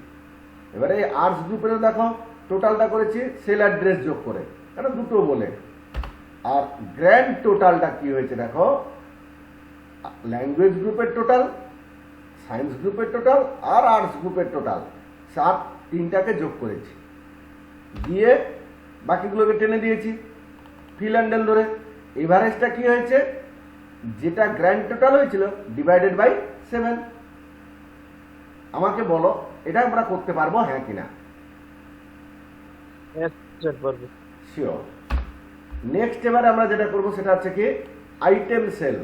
এবারে এই আর্টস গ্রুপেরও দেখো টোটালটা করেছি সেল অ্যাড্রেস যোগ করে এটা দুটো বলে আর গ্র্যান্ড টোটালটা কি হয়েছে দেখো ল্যাঙ্গুয়েজ গ্রুপের টোটাল সায়েন্স গ্রুপের টোটাল আর আর্টস গ্রুপের টোটাল তিনটাকে যোগ করেছি দিয়ে বাকিগুলোকে টেনে দিয়েছি ফিল হ্যান্ডেল ধরে এভারেজটা কি হয়েছে যেটা গ্র্যান্ড টোটাল হয়েছিল ডিভাইডেড বাই 7 আমাকে বলো এটা আমরা করতে পারবো হ্যাঁ কিনা শিওর নেক্সট এবারে আমরা যেটা করবো সেটা হচ্ছে কি আইটেম সেল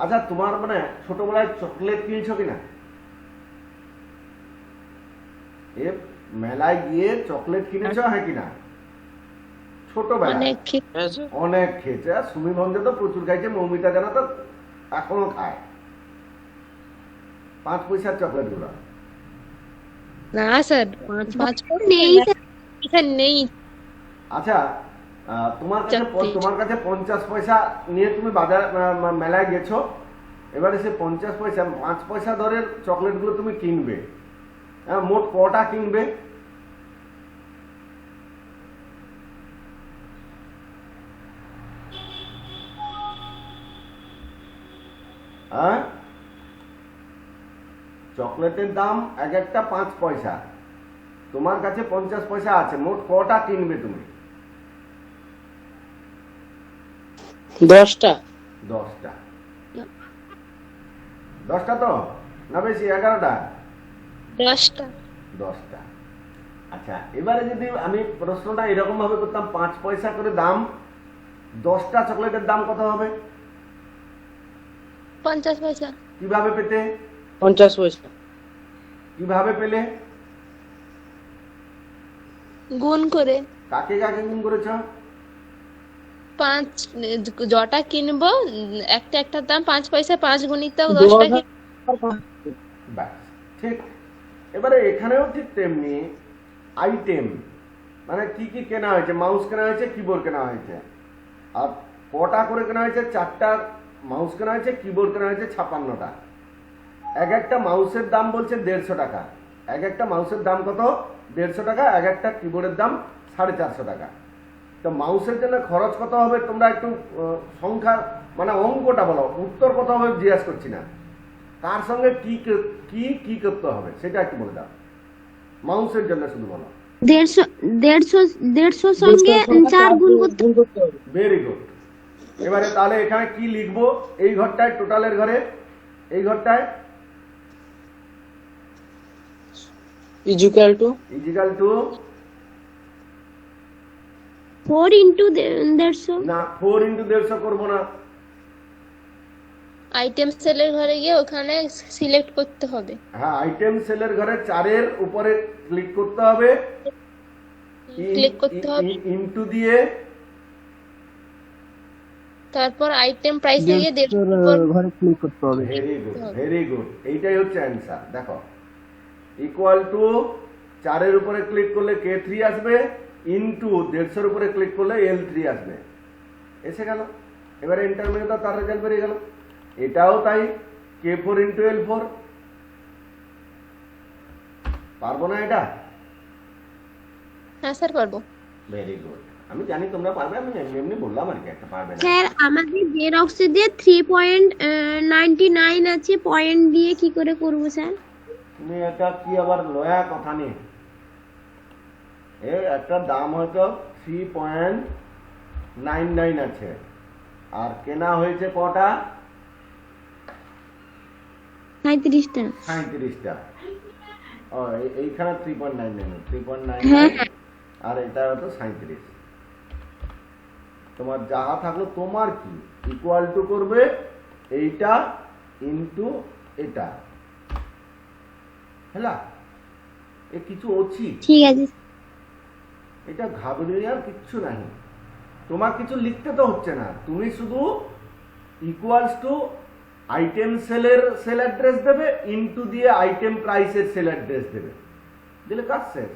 আচ্ছা তোমার মানে ছোটবেলায় চকলেট কিনছো কিনা এ মেলায় গিয়ে চকলেট কিনেছো হ্যাঁ কিনা ছোটবেলায় অনেক খেয়েছে আর সুমি ভঞ্জ তো প্রচুর খাইছে মৌমিতা জানা তো এখনো খায় 5 পয়সার চকলেট গুলো না স্যার 5 নেই স্যার নেই আচ্ছা তোমার কাছে 50 পয়সা নিয়ে তুমি বাজার মেলায় গেছো এবারে সে 50 পয়সা 5 পয়সা ধরে চকলেটগুলো তুমি কিনবে, হ্যাঁ, মোট কটা কিনবে? হ্যাঁ, চকলেটের দাম এক একটা 5 পয়সা, তোমার কাছে 50 পয়সা আছে, মোট কটা কিনবে তুমি? 10টা। 10টা। 10টা তো না বেশি? 11টা? 10টা। 10টা। আচ্ছা, এবারে যদি আমি প্রশ্নটা এরকম ভাবে করতাম, 5 পয়সা করে দাম, 10টা চকলেটের দাম কত হবে? 50 পয়সা। কিভাবে পেতে? 50 পয়সা। কিভাবে পেলে? গুণ করে। কাকে কাকে গুণ করেছ? 5 যটা কিনবো একটা একটা দাম 5 পয়সা, 5 গুণিত 10টা ব্যাস, ঠিক। এবারে এখানেও ঠিক তেমনি আইটেম, মানে কি কি কেনা হয়েছে, মাউস কেনা হয়েছে, কিবোর্ড কেনা হয়েছে, আর কটা করে কেনা হয়েছে? 4টা মাউস কেনা হয়েছে, কিবোর্ড কেনা হয়েছে 56টা। এক একটা মাউসের দাম বলছে 150 টাকা, এক একটা মাউসের দাম কত? 150 টাকা, এক একটা কিবোর্ডের দাম 450 টাকা। তো মাউসের জন্য খরচ কত হবে? তোমরা একটু সংখ্যা মানে অঙ্কটা বলো, উত্তর কত হবে জিজ্ঞাসা করছি না, কার সঙ্গে কি কি কি করতে হবে সেটা একটু বলে দাও। মাউসের জন্য শুধু বলো। 150 সঙ্গে 4 গুণ করতে হবে। Very good. এবারে তাহলে এখানে কি লিখবো? এই ঘরটায়, টোটালের ঘরে, এই ঘরটায় equal to equal to 4 into 150। না, 4 ইন্টু 150 করবো না, আইটেম সেলের ঘরে গিয়ে ওখানে সিলেক্ট করতে হবে। হ্যাঁ, আইটেম সেলের ঘরে 4-এর উপরে ক্লিক করতে হবে, ক্লিক করতে হবে, ইনটু দিয়ে তারপর আইটেম প্রাইসে গিয়ে 150 ঘরে ক্লিক করতে হবে। ভেরি গুড, ভেরি গুড, এইটাই হচ্ছে অ্যান্সার। দেখো, ইকুয়াল টু 4-এর উপরে ক্লিক করলে K3 আসবে, ইনটু 150-এর উপরে ক্লিক করলে L3 আসবে, এসে গেল। এবারে এন্টার মেরে দাও, তার রেজাল্ট বেরিয়ে গেল। এটাও তাই, K4 ইন্টু L4। পারবো না এটা? হ্যাঁ স্যার পারবো। ভেরি গুড, আমি জানি তোমরা পারবে, আমি এমনি এমনি বললাম আর কি, একটা পারবে না। স্যার আমাদের জেরক্সে দিয়ে 3.99 আছে, পয়েন্ট দিয়ে কি করে করব স্যার? তুমি এটা কি আবার লয়া কথা নেই, এর একটা দাম হয়তো 3.99 আছে, আর কেনা হয়েছে কটা? 37টা। 37টা। ও, এইখানে 3.99, 3.99 হ্যাঁ। আর এটা হতো 37। তোমার যাহা থাকলো, তোমার কি ইকুয়াল টু করবে এইটা ইনটু এটা, হেলা, এ কিছু অছি, ঠিক আছে। এটা ঘাবড়িয়ার কিচ্ছু নাই, তোমার কিছু লিখতে তো হচ্ছে না, তুমি শুধু ইকুয়ালস টু আইটেম সেলের সেল অ্যাড্রেস দেবে, ইনটু দিয়ে আইটেম প্রাইসের সেল অ্যাড্রেস দেবে, দিলে কাজ শেষ।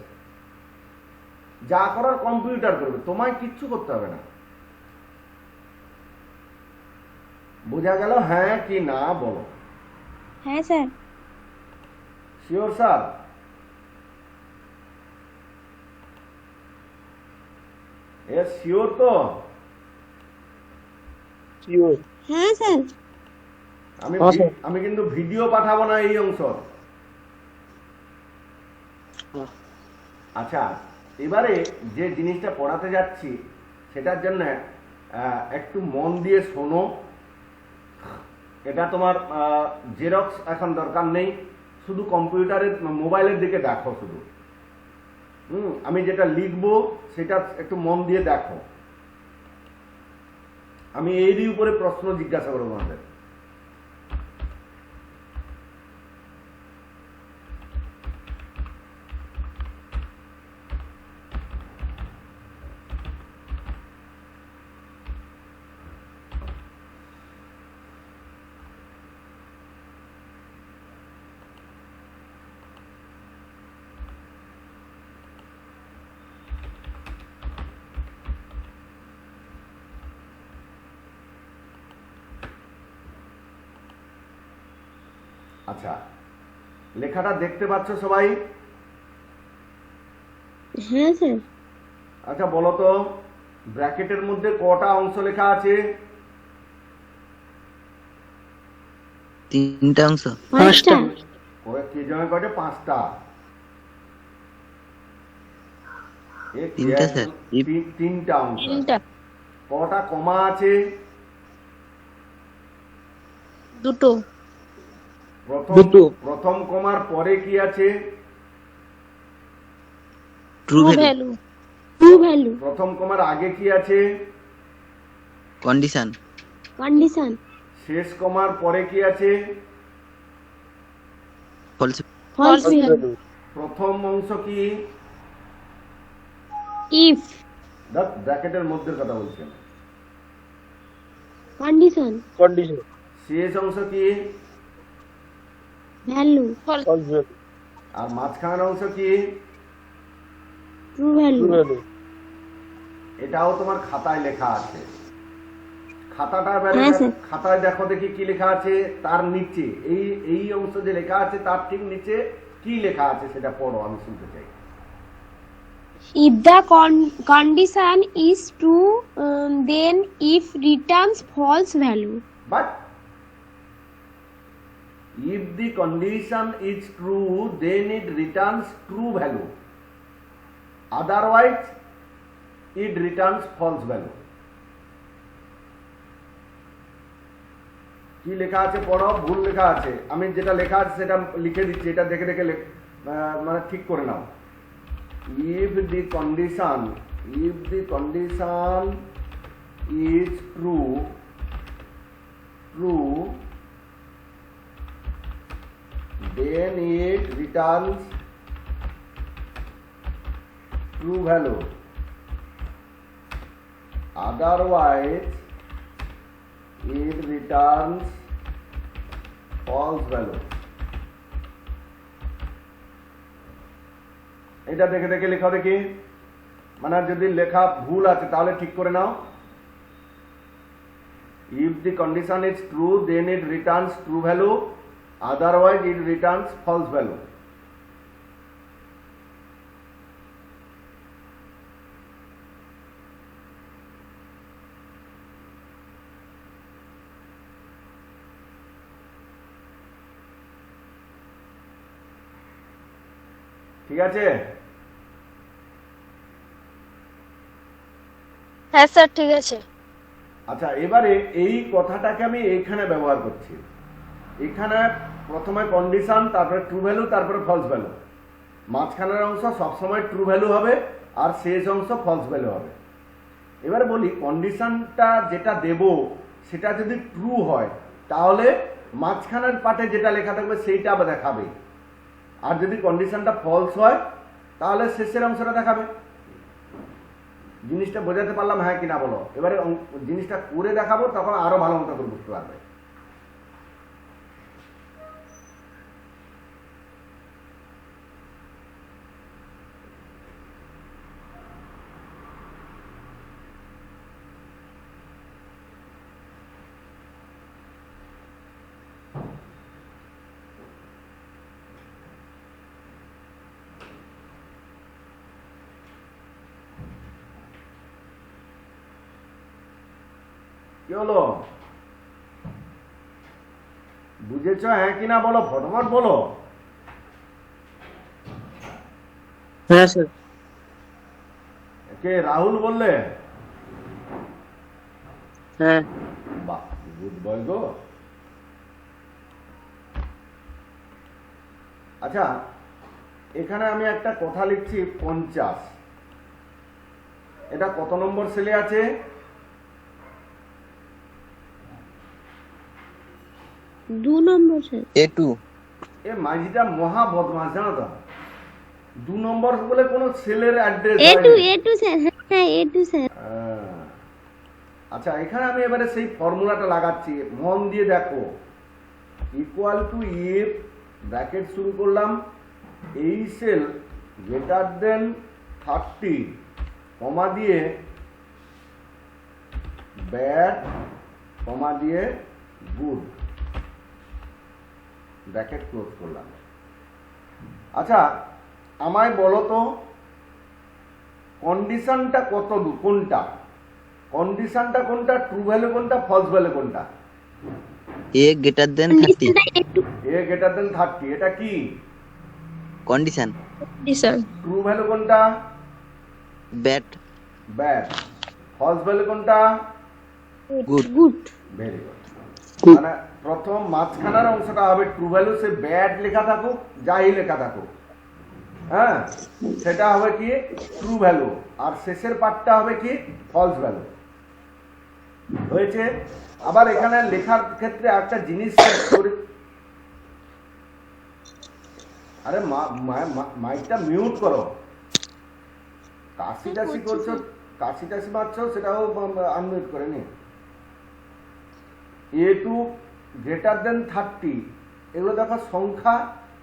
যা করার কম্পিউটার করবে, তোমায় কিচ্ছু করতে হবে না। বোঝা গেল? হ্যাঁ কি না বলো। হ্যাঁ স্যার। Sure sir? এ শিওর তো? শিওর। হ্যাঁ স্যার। আমি কিন্তু ভিডিও পাঠাবো না এই অংশ। আচ্ছা, এবারে যে জিনিসটা পড়াতে যাচ্ছি সেটার জন্য একটু মন দিয়ে শোনো। এটা তোমার জেরক্স এখন দরকার নেই, শুধু কম্পিউটারের মোবাইলের দিকে দেখো শুধু। আমি যেটা লিখবো সেটা একটু মন দিয়ে দেখো। আমি এরই উপরে প্রশ্ন জিজ্ঞাসা করবো আমাদের। আচ্ছা, লেখাটা দেখতে পাচ্ছ সবাই? হ্যাঁ স্যার। আচ্ছা বলো তো, ব্র্যাকেটের মধ্যে কটা অংশ লেখা আছে? 3টা অংশ। 5টা। কে জমে কটে? 5টা। 3টা স্যার। 3টা অংশ। 3টা। কটা কমা আছে? 2টো। দুটো। প্রথম কমার পরে কি আছে? True value. Value. True value. প্রথম কমার আগে কি আছে? কন্ডিশন। কন্ডিশন। শেষ কমার পরে কি আছে? ফলস। False value. ভ্যালু। প্রথম অংশ কি? ইফ। ব্র্যাকেটের মধ্যে কথা বলছেন। কন্ডিশন। কন্ডিশন। শেষ অংশ কি? ভ্যালু। False value. আর মাঝখানের অংশ কি? True value. True value. এটাও তোমার খাতায় লেখা আছে। খাতাটা হ্যাঁ, স্যার। খাতায় দেখো দেখি কি লেখা আছে। তার নিচে এই অংশ যে লেখা আছে তার ঠিক নিচে কি লেখা আছে সেটা পড়ো, আমি শুনতে চাই। If the condition is true, then if returns false value. But if the condition is true, then it returns true value. Otherwise, it returns false value. কি লেখা আছে পড়ো, ভুল লেখা আছে। আমি যেটা লেখা আছে সেটা লিখে দিচ্ছি, এটা দেখে দেখে মানে ঠিক করে নাও। If the condition is true, then it returns true value. Otherwise, it returns false value. এটা দেখে দেখে লেখা দেখি, মানে যদি লেখা ভুল আছে তাহলে ঠিক করে নাও। If the condition is true, then it returns true value. Otherwise, it returns false value. ঠিক আছে? হ্যাঁ স্যার ঠিক আছে। আচ্ছা, এবারে এই কথাটাকে আমি এইখানে ব্যবহার করছি। এখানে প্রথমে কন্ডিশন, তারপরে ট্রু ভ্যালু, তারপরে ফলস ভ্যালু। মাঝখানের অংশ সবসময় ট্রু ভ্যালু হবে আর শেষ অংশ ফলস ভ্যালু হবে। এবারে বলি, কন্ডিশনটা যেটা দেব সেটা যদি ট্রু হয় তাহলে মাঝখানের পার্টে যেটা লেখা থাকবে সেইটা আবার দেখাবে, আর যদি কন্ডিশনটা ফলস হয় তাহলে শেষের অংশটা দেখাবে। জিনিসটা বোঝাতে পারলাম হ্যাঁ কিনা বলো? এবারে জিনিসটা করে দেখাবো, তখন আরো ভালো মতো করে বুঝতে পারবে। কি হলো? বুঝেছ হ্যাঁ কিনা বলো, ফটাফট বলো। হ্যাঁ স্যার। কে রাহুল বললে? হ্যাঁ। বাহ, গুড বয় গো। আচ্ছা, এখানে আমি একটা কথা লিখছি 50। এটা কত নম্বর সেলে আছে? দু নম্বর স্যার। A2। এ মাঝিটা মহা বদমাস, জানো তো? 2 নম্বর বলে কোন সেলের অ্যাড্রেস A2 স্যার। হ্যাঁ A2 স্যার। আচ্ছা, এখানে আমি এবারে সেই ফর্মুলাটা লাগাচ্ছি, মন দিয়ে দেখো। ইকুয়াল টু ইফ, ব্র্যাকেট শুরু করলাম, এই সেল গ্রেটার দেন 30, কমা দিয়ে ব্যাড, কমা দিয়ে গুড। ব্র্যাকেট ক্লোজ করলাম। আচ্ছা আমায় বলো তো কন্ডিশনটা কোনটা, কন্ডিশনটা কোনটা, ট্রু ভ্যালু কোনটা, ফলস ভ্যালু কোনটা? এ গ্রেটার দেন 30 কন্ডিশনটা একটু এ গ্রেটার দেন 30, এটা কি কন্ডিশন। কন্ডিশন ট্রু ভ্যালু কোনটা? Bad bad. ফলস ভ্যালু কোনটা? গুড। গুড। Very good. মানে প্রথম মাঝখানের অংশটা হবে ট্রু ভ্যালু, সে ব্যাড লেখা থাকুক যাই লেখা থাকুক, হ্যাঁ সেটা হবে কি ট্রু ভ্যালু, আর শেষের পার্টটা হবে কি ফলস ভ্যালু। হয়েছে? আবার এখানে লেখার ক্ষেত্রে একটা জিনিস করি, আরে মাইকটা মিউট করো, কাশি টাশি করছো, কাশি টাশি মারছো সেটাও আনমিউট করে নি। A2 গ্রেটার দেন 30, এগুলো দেখো সংখ্যা,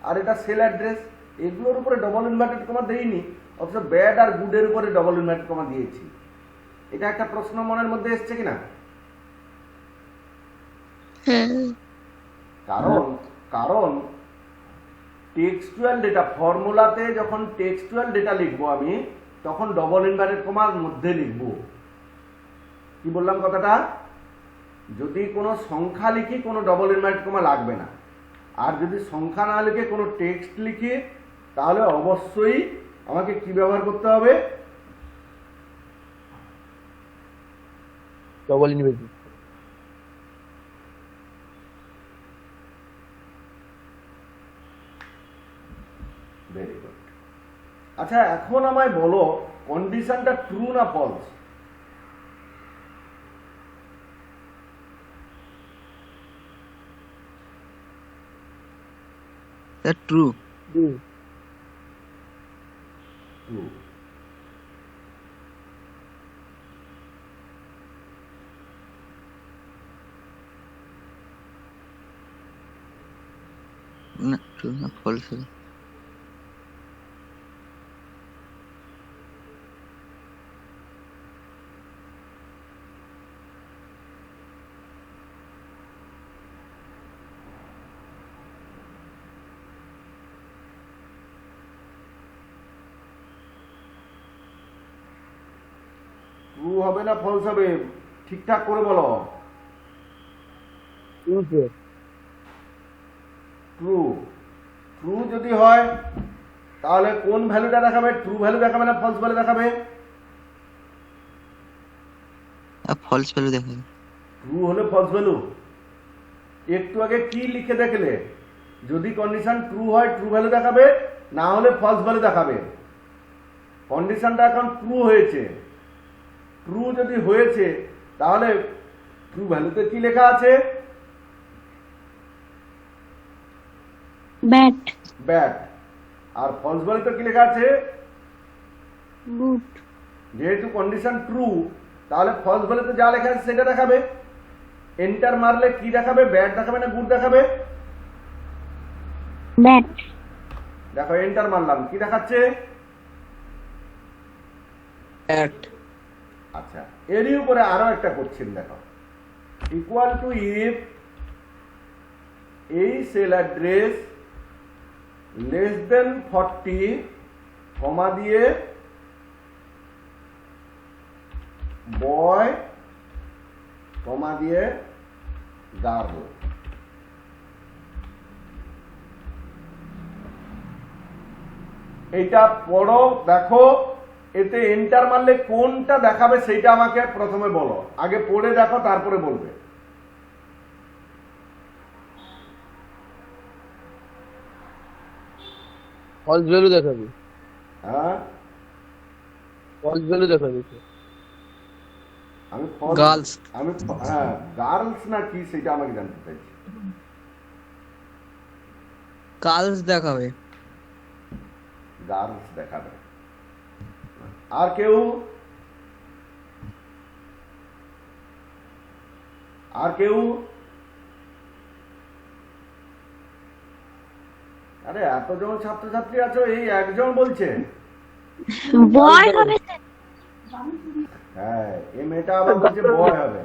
আর এটা সেল অ্যাড্রেস, এগুলোর উপরে ডবল ইনভার্টেড কমা দেইনি, অথচ ব্যাড আর গুডের উপরে ডবল ইনভার্টেড কমা দিয়েছি। এটা একটা প্রশ্ন মনের মধ্যে এসছে কিনা? হ্যাঁ কারণ টেক্সচুয়াল ডেটা ফর্মুলাতে যখন টেক্সচুয়াল ডেটা লিখবো আমি, তখন ডবল ইনভার্টেড কমার মধ্যে লিখবো। কি বললাম কথাটা? যদি কোনো সংখ্যা লিখি কোনো ডবল ইনভার্টেড কমা লাগবে না, আর যদি সংখ্যা না লিখে কোনো টেক্সট লিখি তাহলে অবশ্যই আমাকে কি ব্যবহার করতে হবে? Double inverted. Very good. আচ্ছা এখন আমায় বলো কন্ডিশনটা ট্রু না ফলস? ট্রু। ট্রু। না ট্রু না ফলস। ট্রু হবে না ফলস হবে? ঠিকঠাক করে বলো। ট্রু। ট্রু যদি হয় তাহলে কোন ভ্যালুটা দেখাবে? ট্রু ভ্যালু দেখাবে না ফলস ভ্যালু দেখাবে? ফলস ভ্যালু দেখাবে। ট্রু হলে ফলস ভ্যালু। একটু আগে কি লিখে দেখলে? যদি কন্ডিশন ট্রু হয় ট্রু ভ্যালু দেখাবে, না হলে ফলস ভ্যালু দেখাবে। কন্ডিশনটা এখন ট্রু হয়েছে, ট্রু যদি হয়েছে তাহলে ট্রু ভ্যালুতে কি লেখা আছে? ব্যাড। ব্যাড। আর ফলস ভ্যালুতে কি লেখা আছে? গুড। যেহেতু কন্ডিশন ট্রু তাহলে ফলস ভ্যালুতে যা লেখা আছে সেটা দেখাবে। এন্টার মারলে কি দেখাবে? ব্যাড দেখাবে না গুড দেখাবে? ব্যাড। দেখো এন্টার মারলাম, কি দেখাচ্ছে? ব্যাড। আচ্ছা এরই উপরে আরো একটা কোশ্চেন দেখো, ইকুয়াল টু ইফ এই সেল অ্যাড্রেস লেস দেন 40 কমা দিয়ে বয় কমা দিয়ে গার্ল। এইটা পড়ো, দেখো এতে এন্টার মারলে কোনটা দেখাবে সেইটা আমাকে প্রথমে বলো। আগে পড়ে দেখো তারপরে বলবে। ফলস ভ্যালু দেখাবে। হ্যাঁ ফলস ভ্যালু দেখাবে। আমি গার্লস। আমি হ্যাঁ গার্লস না কি সেটা আমাকে জানতে চাইছি। গার্লস দেখাবে। গার্লস দেখাবে। আর কেউ? আর কেউ? আরে এতজন ছাত্রছাত্রী আছো, এই একজন বলছে। বয় হবে। হ্যাঁ এই মেয়েটা আবার বলছে বয় হবে।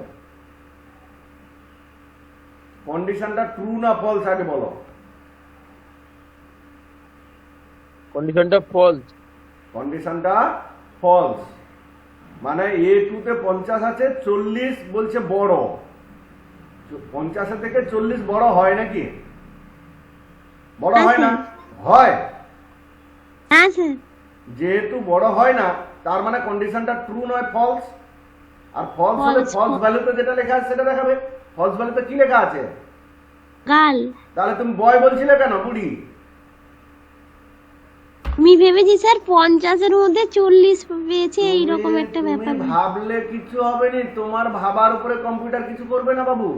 কন্ডিশনটা ট্রু না ফলস আগে বলো। কন্ডিশনটা ফলস। কন্ডিশনটা ফলস, মানে A2 তে 50 আছে, 40 বলছে বড়। 50 থেকে 40 বড় হয় নাকি? বড় হয় না? হয়। হ্যাঁ স্যার। যেহেতু বড় হয় না, তার মানে কন্ডিশনটা ট্রু নয়, ফলস। আর ফলস হলে False, ফলস false. ভ্যালুতে যেটা লেখা আছে সেটা দেখাবে। ফলস ভ্যালুতে কি লেখা আছে? গাল। তাহলে তুমি বয় বলছিলে কেন বুড়ি? আমি ভেবেছি স্যার 50-এর মধ্যে 40 পেয়েছে, এইরকম একটা ব্যাপার। তুমি ভাবলে কিছু হবে না, তোমার ভাবার উপরে কম্পিউটার কিছু করবে না বাবু।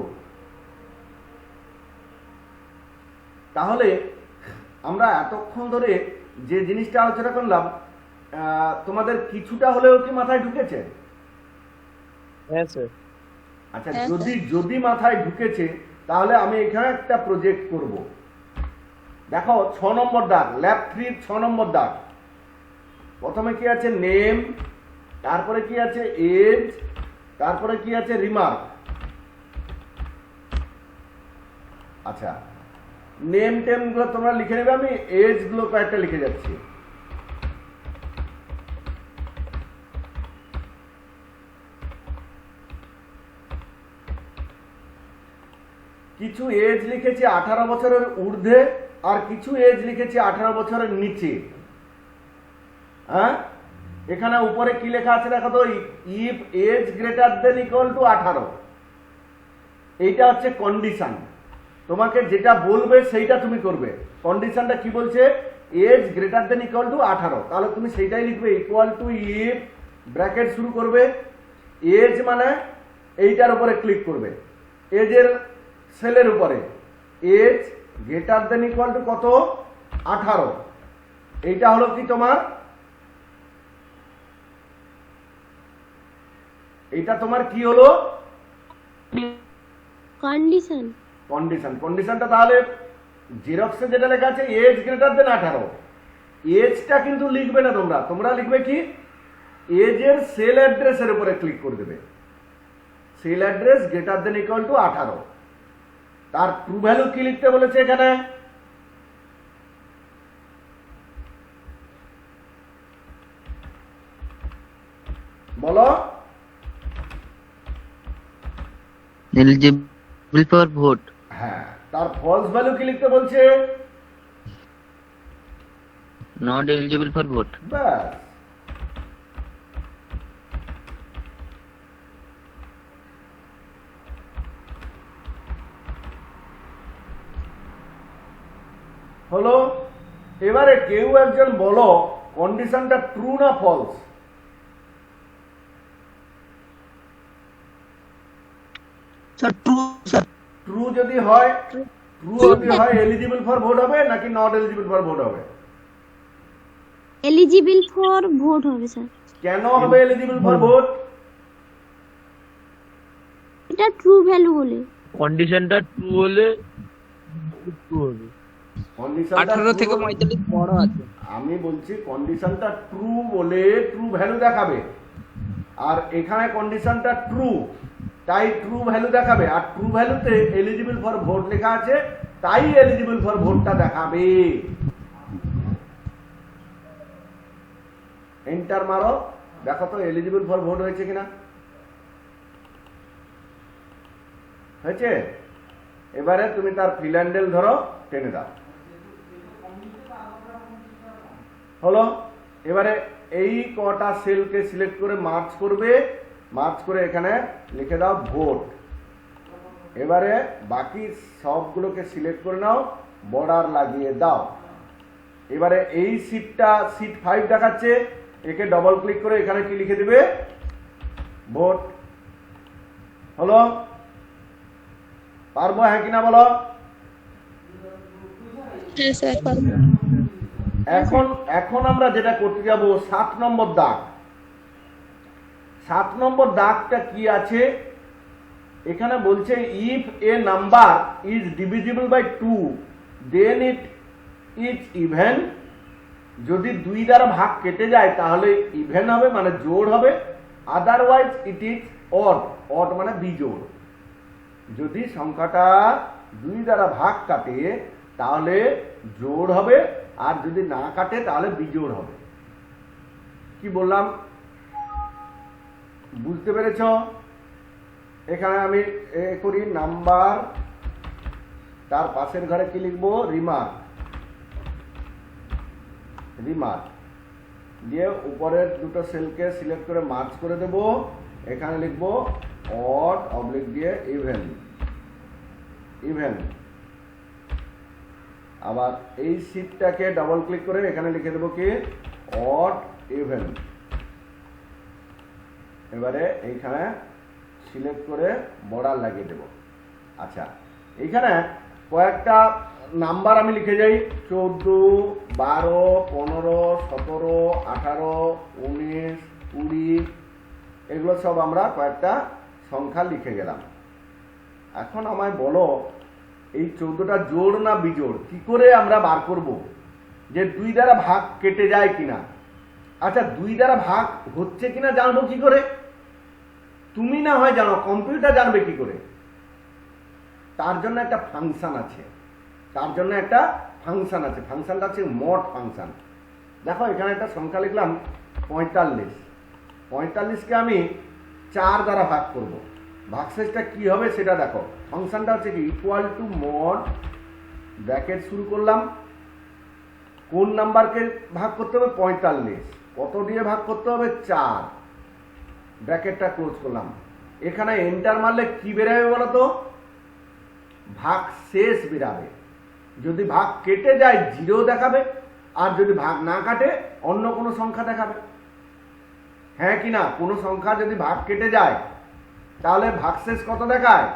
তাহলে আমরা এতক্ষণ ধরে যে জিনিসটা আলোচনা করলাম, তোমাদের কিছুটা হলেও কি মাথায় ঢুকেছে? হ্যাঁ স্যার। আচ্ছা, হ্যাঁ, যদি মাথায় ঢুকেছে, তাহলে আমি এখানে একটা প্রজেক্ট করব। দেখো 6 নম্বর দাগ, ল্যাব 3 6 নম্বর দাগ। প্রথমে কি আছে? নেম, তারপরে কি আছে? এজ, তারপরে কি আছে? রিমার্ক। আচ্ছা, নেম টেম গুলো তোমরা লিখে নেবে, আমি এজ গুলো কয়েকটা লিখে যাচ্ছি। কিছু এজ লিখেছি 18 বছরের ঊর্ধ্বে, আর কিছু এজ লিখেছি 18 বছরের নিচে। হ্যাঁ, এখানে উপরে কি লেখা আছে দেখো তো? If age greater than equal to 18। এইটা হচ্ছে কন্ডিশন। তোমাকে যেটা বলবে সেইটা তুমি করবে। কন্ডিশনটা কি বলছে? Age greater than equal to 18, তাহলে তুমি সেইটাই লিখবে। ইকুয়াল টু ইফ, ব্র্যাকেট শুরু করবে, এজ মানে এইটার উপরে ক্লিক করবে, এজের সেলের উপরে। Age greater than equal to কত? 18। এইটা হলো কি তোমার? এইটা তোমার কি হলো? কন্ডিশন। কন্ডিশন। কন্ডিশনটা তাহলে জেরক্সে যেটা লেখা আছে এজ গ্রেটার দেন 18, এজটা কিন্তু লিখবে না তোমরা। তোমরা লিখবে কি? এজের সেল অ্যাড্রেসের উপরে ক্লিক করে দেবে। Cell address greater than equal to 18। তার ট্রু ভ্যালু কি লিখতে বলেছে এখানে? বলো। Eligible for vote. হ্যাঁ, তার ফলস ভ্যালু কি লিখতে বলছে? Not eligible for vote. ব্যাস। হলো। এবারে কেউ একজন বলো কন্ডিশনটা ট্রু না false? Sir true sir. True যদি হয় এলিজিবল ফর ভোট হবে নাকি নট এলিজিবল ফর ভোট হবে? এলিজিবল ফর ভোট হবে স্যার। কেন হবে এলিজিবল ফর ভোট? এটা ট্রু ভ্যালু বলে। কন্ডিশনটা ট্রু হলে ট্রু হবে। 18 থেকে 45 বড় আছে। আমি বলছি কন্ডিশনটা ট্রু বলে ট্রু ভ্যালু দেখাবে, আর এখানে কন্ডিশনটা ট্রু, তাই ট্রু ভ্যালু দেখাবে। আর ট্রু ভ্যালুতে এলিজিবল ফর ভোট লেখা আছে, তাই এলিজিবল ফর ভোটটা দেখাবে। এন্টার মারো, দেখো তো এলিজিবল ফর ভোট হয়েছে কিনা। হয়েছে? এবারে তুমি তার ফিল হ্যান্ডেল ধরো, টেনে দাও। হলো। এবারে এই কটা সেলকে সিলেক্ট করে মার্চ করবে, মার্চ করে এখানে লিখে দাও ভোট। এবারে বাকি সবগুলোকে সিলেক্ট করে নাও, বর্ডার লাগিয়ে দাও। এবারে এই সিটটা সিট 5 দেখাচ্ছে, একে ডবল ক্লিক করে এখানে কি লিখে দিবে? ভোট। হলো? পারবো হ্যাঁ কিনা বলো? হ্যাঁ স্যার পারবো। এখন আমরা যেটা করতে যাব 7 নম্বর দাগ। 7 নম্বর দাগটা কি আছে? এখানে বলছে if a number is divisible by 2 then it is even. যদি 2 দ্বারা ভাগ কেটে যায় তাহলে ইভেন হবে, মানে জোড় হবে। Otherwise it is odd, odd মানে বিজোড়। যদি সংখ্যাটা 2 দ্বারা ভাগ কাটে তাহলে জোড় হবে, আর যদি না কাটে তাহলে বিজোড় হবে। কি বললাম বুঝতে পেরেছ? এখানে আমি করি নাম্বার, তার পাশের ঘরে কি লিখবো রিমার্ক, রিমার্ক দিয়ে উপরের দুটো সেলকে সিলেক্ট করে মার্চ করে দেব। এখানে লিখবো অড অবলিক দিয়ে ইভেন, ইভেন। আবার এই শীটটাকে ডাবল ক্লিক করে এখানে লিখে দেবো কি অড ইভেন। এবারে এইখানে সিলেক্ট করে বর্ডার লাগিয়ে দেব। আচ্ছা, এইখানে কয়েকটা নাম্বার আমি লিখে যাই, 14, 12, 15, 17, 18, 19, 20, এগুলো সব আমরা কয়েকটা সংখ্যা লিখে গেলাম। এখন আমায় বলো এই 14টা জোড় না বিজোড়? কি করে আমরা বার করব যে 2 দ্বারা ভাগ কেটে যায় কিনা? আচ্ছা, 2 দ্বারা ভাগ হচ্ছে কিনা জানবো কি করে? তুমি না হয় জানো, কম্পিউটার জানবে কি করে? তার জন্য একটা ফাংশন আছে, তার জন্য একটা ফাংশন আছে। ফাংশনটা হচ্ছে মড ফাংশন। দেখো এখানে একটা সংখ্যা লিখলাম 45। 45কে আমি 4 দ্বারা ভাগ করব। ভাগশেষটা কি হবে সেটা দেখো। ফাংশনটা হচ্ছে কি ইকুয়াল টু মড, ব্র্যাকেট শুরু করলাম, কোন নাম্বারকে ভাগ করতে হবে 45, কত দিয়ে ভাগ করতে হবে 4, ব্র্যাকেটটা ক্লোজ করলাম। এখানে এন্টার মারলে কি বেরাবে বলো তো? ভাগ শেষ বেরাবে। যদি ভাগ কেটে যায় 0 দেখাবে, আর যদি ভাগ না কাটে অন্য কোনো সংখ্যা দেখাবে। হ্যাঁ কি না? কোনো সংখ্যা যদি ভাগ কেটে যায় তাহলে ভাগশেষ কত দেখায়?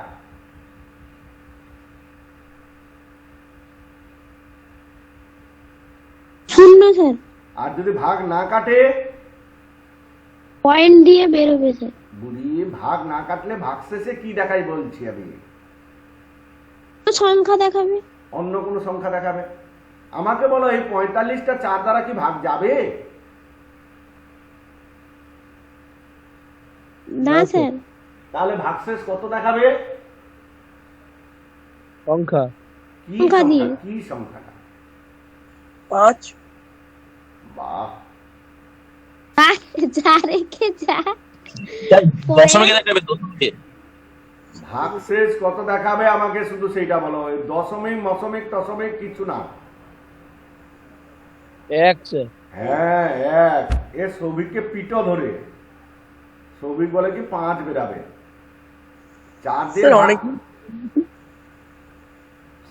শূন্য স্যার। আর যদি ভাগ না কাটে? পয়েন্ট দিয়ে বেরোবে স্যার। বুড়ি, ভাগ না কাটলে ভাগশেষে কি দেখাই বলছি আমি? সংখ্যা দেখাবে, অন্য কোনো সংখ্যা দেখাবে। আমাকে বলো এই 45টা 4 দ্বারা কি ভাগ যাবে? না স্যার। তাহলে ভাগশেষ কত দেখাবে? সংখ্যা কি সংখ্যা দিয়ে। সংখ্যা? কি সংখ্যাটা? 5। বাহ, যা রেখে যা। দশমিকে দেখাবে, দশমিকে। ভাগশেষ কত দেখাবে আমাকে শুধু সেইটা বলো। ওই দশমিক মশমিক টশমিক কিছু না। 1 স্যার। হ্যাঁ 1। এ সৌভিককে পিটো ধরে, সৌভিক বলে কি 5 বেরাবে। 4 দিয়ে স্যার অনেক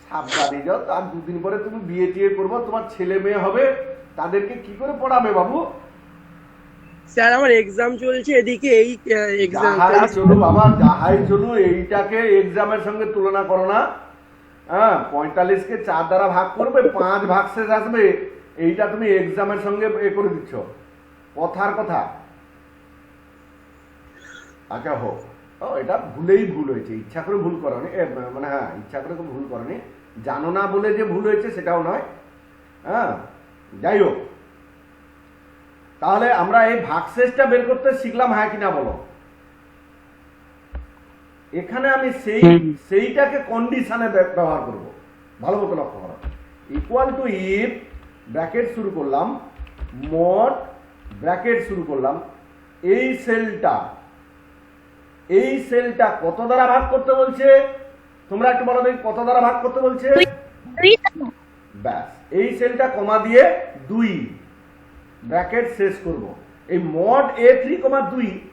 সাবধানে যাও, তার 2 দিন পরে তুমি বিয়ে টিয়ে করবো, তোমার ছেলে মেয়ে হবে, তাদেরকে কি করে পড়াবে বাবু? স্যার আমার এক্সাম চলছে এদিকে, এই এক্সাম যাহাই চলু বাবা, যাহাই চলু, এইটাকে এক্সামের সঙ্গে তুলনা করো না। হ্যাঁ, 45কে 4 দ্বারা ভাগ করবে, 5 ভাগশেষ আসবে, এইটা তুমি এক্সামের সঙ্গে এ করে দিচ্ছ। কথার কথা। আচ্ছা হোক, ও এটা ভুলেই ভুল হয়েছে, ইচ্ছা করে ভুল করনি। মানে হ্যাঁ, ইচ্ছা করে ভুল করনি, জানো না বলে যে ভুল হয়েছে সেটাও নয়। হ্যাঁ, যাই হোক, তাহলে আমরা এই ভাগশেষটা বের করতে শিখলাম, হ্যাঁ কিনা বলো? এখানে আমি সেইটাকে কন্ডিশনে ব্যবহার করব। ভালো মতো লক্ষ্য করো। ইকুয়াল টু ইফ, ব্র্যাকেট শুরু করলাম, মড, ব্র্যাকেট শুরু করলাম, এই সেলটা কত দ্বারা ভাগ করতে বলছে? তোমরা একটু বলো দেখি, কত দ্বারা ভাগ করতে বলছে? ব্যাস, এই সেলটা কমা দিয়ে 2, ব্র্যাকেট শেষ করব। এই মড A3,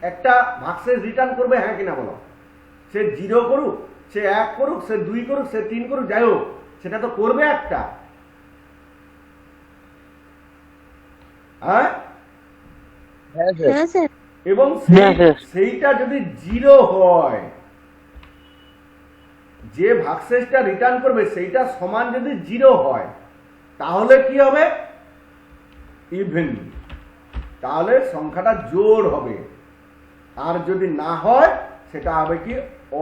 একটা ভাগশেষ রিটার্ন করবে, হ্যাঁ কিনা বলো? সে 0 করুক, সে 1 করুক, সে 2 করুক, সে 3 করুক, যাই হোক, সেটা তো করবে একটা। হ্যাঁ হ্যাঁ স্যার। এবং সেইটা যদি 0 হয়, যে ভাগশেষটা রিটার্ন করবে সেইটা সমান যদি 0 হয়, তাহলে কি হবে? ইভেন। তাহলে সংখ্যাটা জোড় হবে। আর যদি না হয় সেটা হবে কি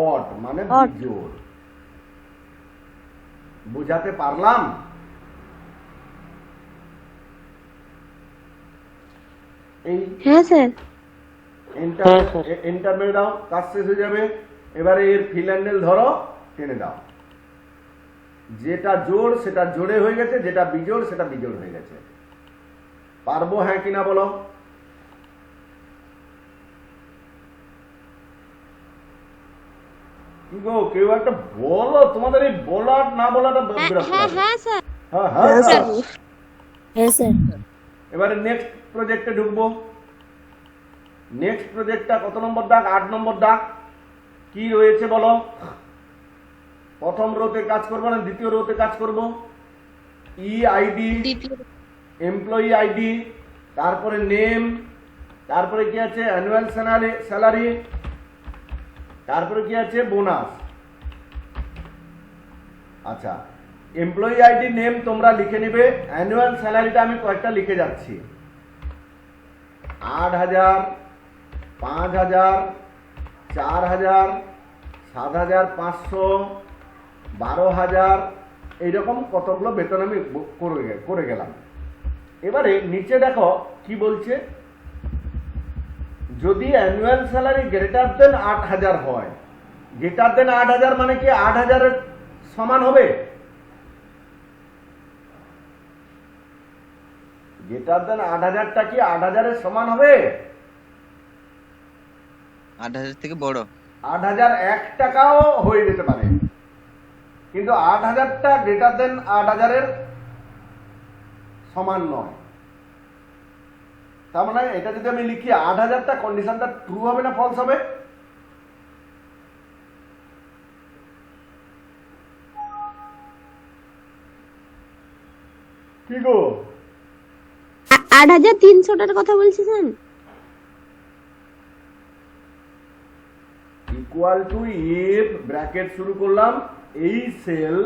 অড, মানে বিজোড়। বুঝাতে পারলাম? হ্যাঁ স্যার। এন্টার মেরে দাও, কাজ শেষ হয়ে যাবে। এবারে এর ফিল হ্যান্ডেল ধরো, টেনে দাও, যেটা জোড় সেটা জোড়ে হয়ে গেছে, যেটা বিজোড় সেটা বিজোড় হয়ে গেছে। পারবো হ্যাঁ কিনা বলো? কি গো কেউ একটা বলো, তোমাদের এই বলার না বলাটা বিরক্ত হ্যাঁ লাগে। হ্যাঁ স্যার। হ্যাঁ হ্যাঁ স্যার। হ্যাঁ স্যার। এবারে নেক্সট প্রজেক্টে ঢুকবো। নেক্সট প্রজেক্টটা কত নম্বর দাগ? 8 নম্বর দাগ। কি রয়েছে বলো? প্রথম রোতে কাজ করবো না দ্বিতীয় রোতে কাজ করব? ইআইডি, দ্বিতীয় এমপ্লয়ি আইডি, তারপরে নেম, তারপরে কি আছে অ্যানুয়াল স্যালারি, তারপরে কি আছে বোনাস। আচ্ছা, এমপ্লয়ি আইডি নেম তোমরা লিখে নেবে, অ্যানুয়াল স্যালারিটা আমি কয়েকটা লিখে যাচ্ছি। 8,000, 5,000, 4,000, 7,500, 12,000, এইরকম কতগুলো বেতন আমি করে গেলাম। এবারে নিচে দেখো কি বলছে, যদি অ্যানুয়াল স্যালারি গ্রেটার দেন 8,000 হয়, গ্রেটার দেন 8,000 মানে কি 8,000 এর সমান হবে? গ্রেটার দেন 8,000টা কি 8,000 এর সমান হবে? 8,000 থেকে বড়। 8,001 টাকাও হয়ে যেতে পারে, কিন্তু 8,000টা গ্রেটার দেন 8,000 এর সমান নয়। তার মানে এটা যদি আমি লিখি 8,000টা, কন্ডিশনটা ট্রু হবে না ফলস হবে? কি গো? 8,300টার কথা বলছেন? ইকুয়াল টু ইফ ব্র্যাকেট শুরু করলাম, এই সেল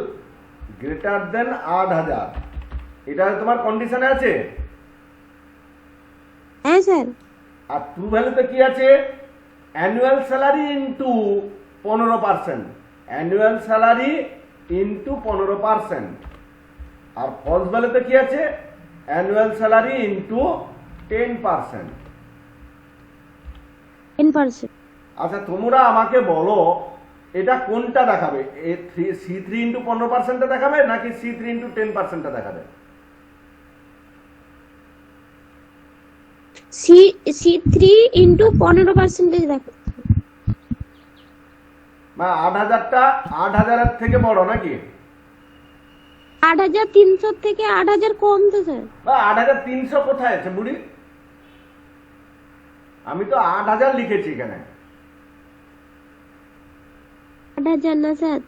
গ্রেটার দেন 8,000, এটা তোমার কন্ডিশনে আছে। হ্যাঁ স্যার। আর ট্রু ভ্যালুতে কি আছে? Annual salary into 15%, annual salary into 15%। আর ফলস ভ্যালুতে কি আছে? Annual salary into 10%। 10%। আচ্ছা, তোমরা আমাকে বলো এটা কোনটা দেখাবে? C3 ইন্টু 15% দেখাবে নাকি C3 ইন্টু 10% দেখাবে? C3 ইন্টু 15% দেখো। 8,000টা 8,000 এর থেকে বড় নাকি? 8,300 থেকে 8,000 কম তো স্যার। 8,300 কোথায় আছে বুড়ি? আমি তো 8,000 লিখেছি এখানে। 8,000 না স্যার।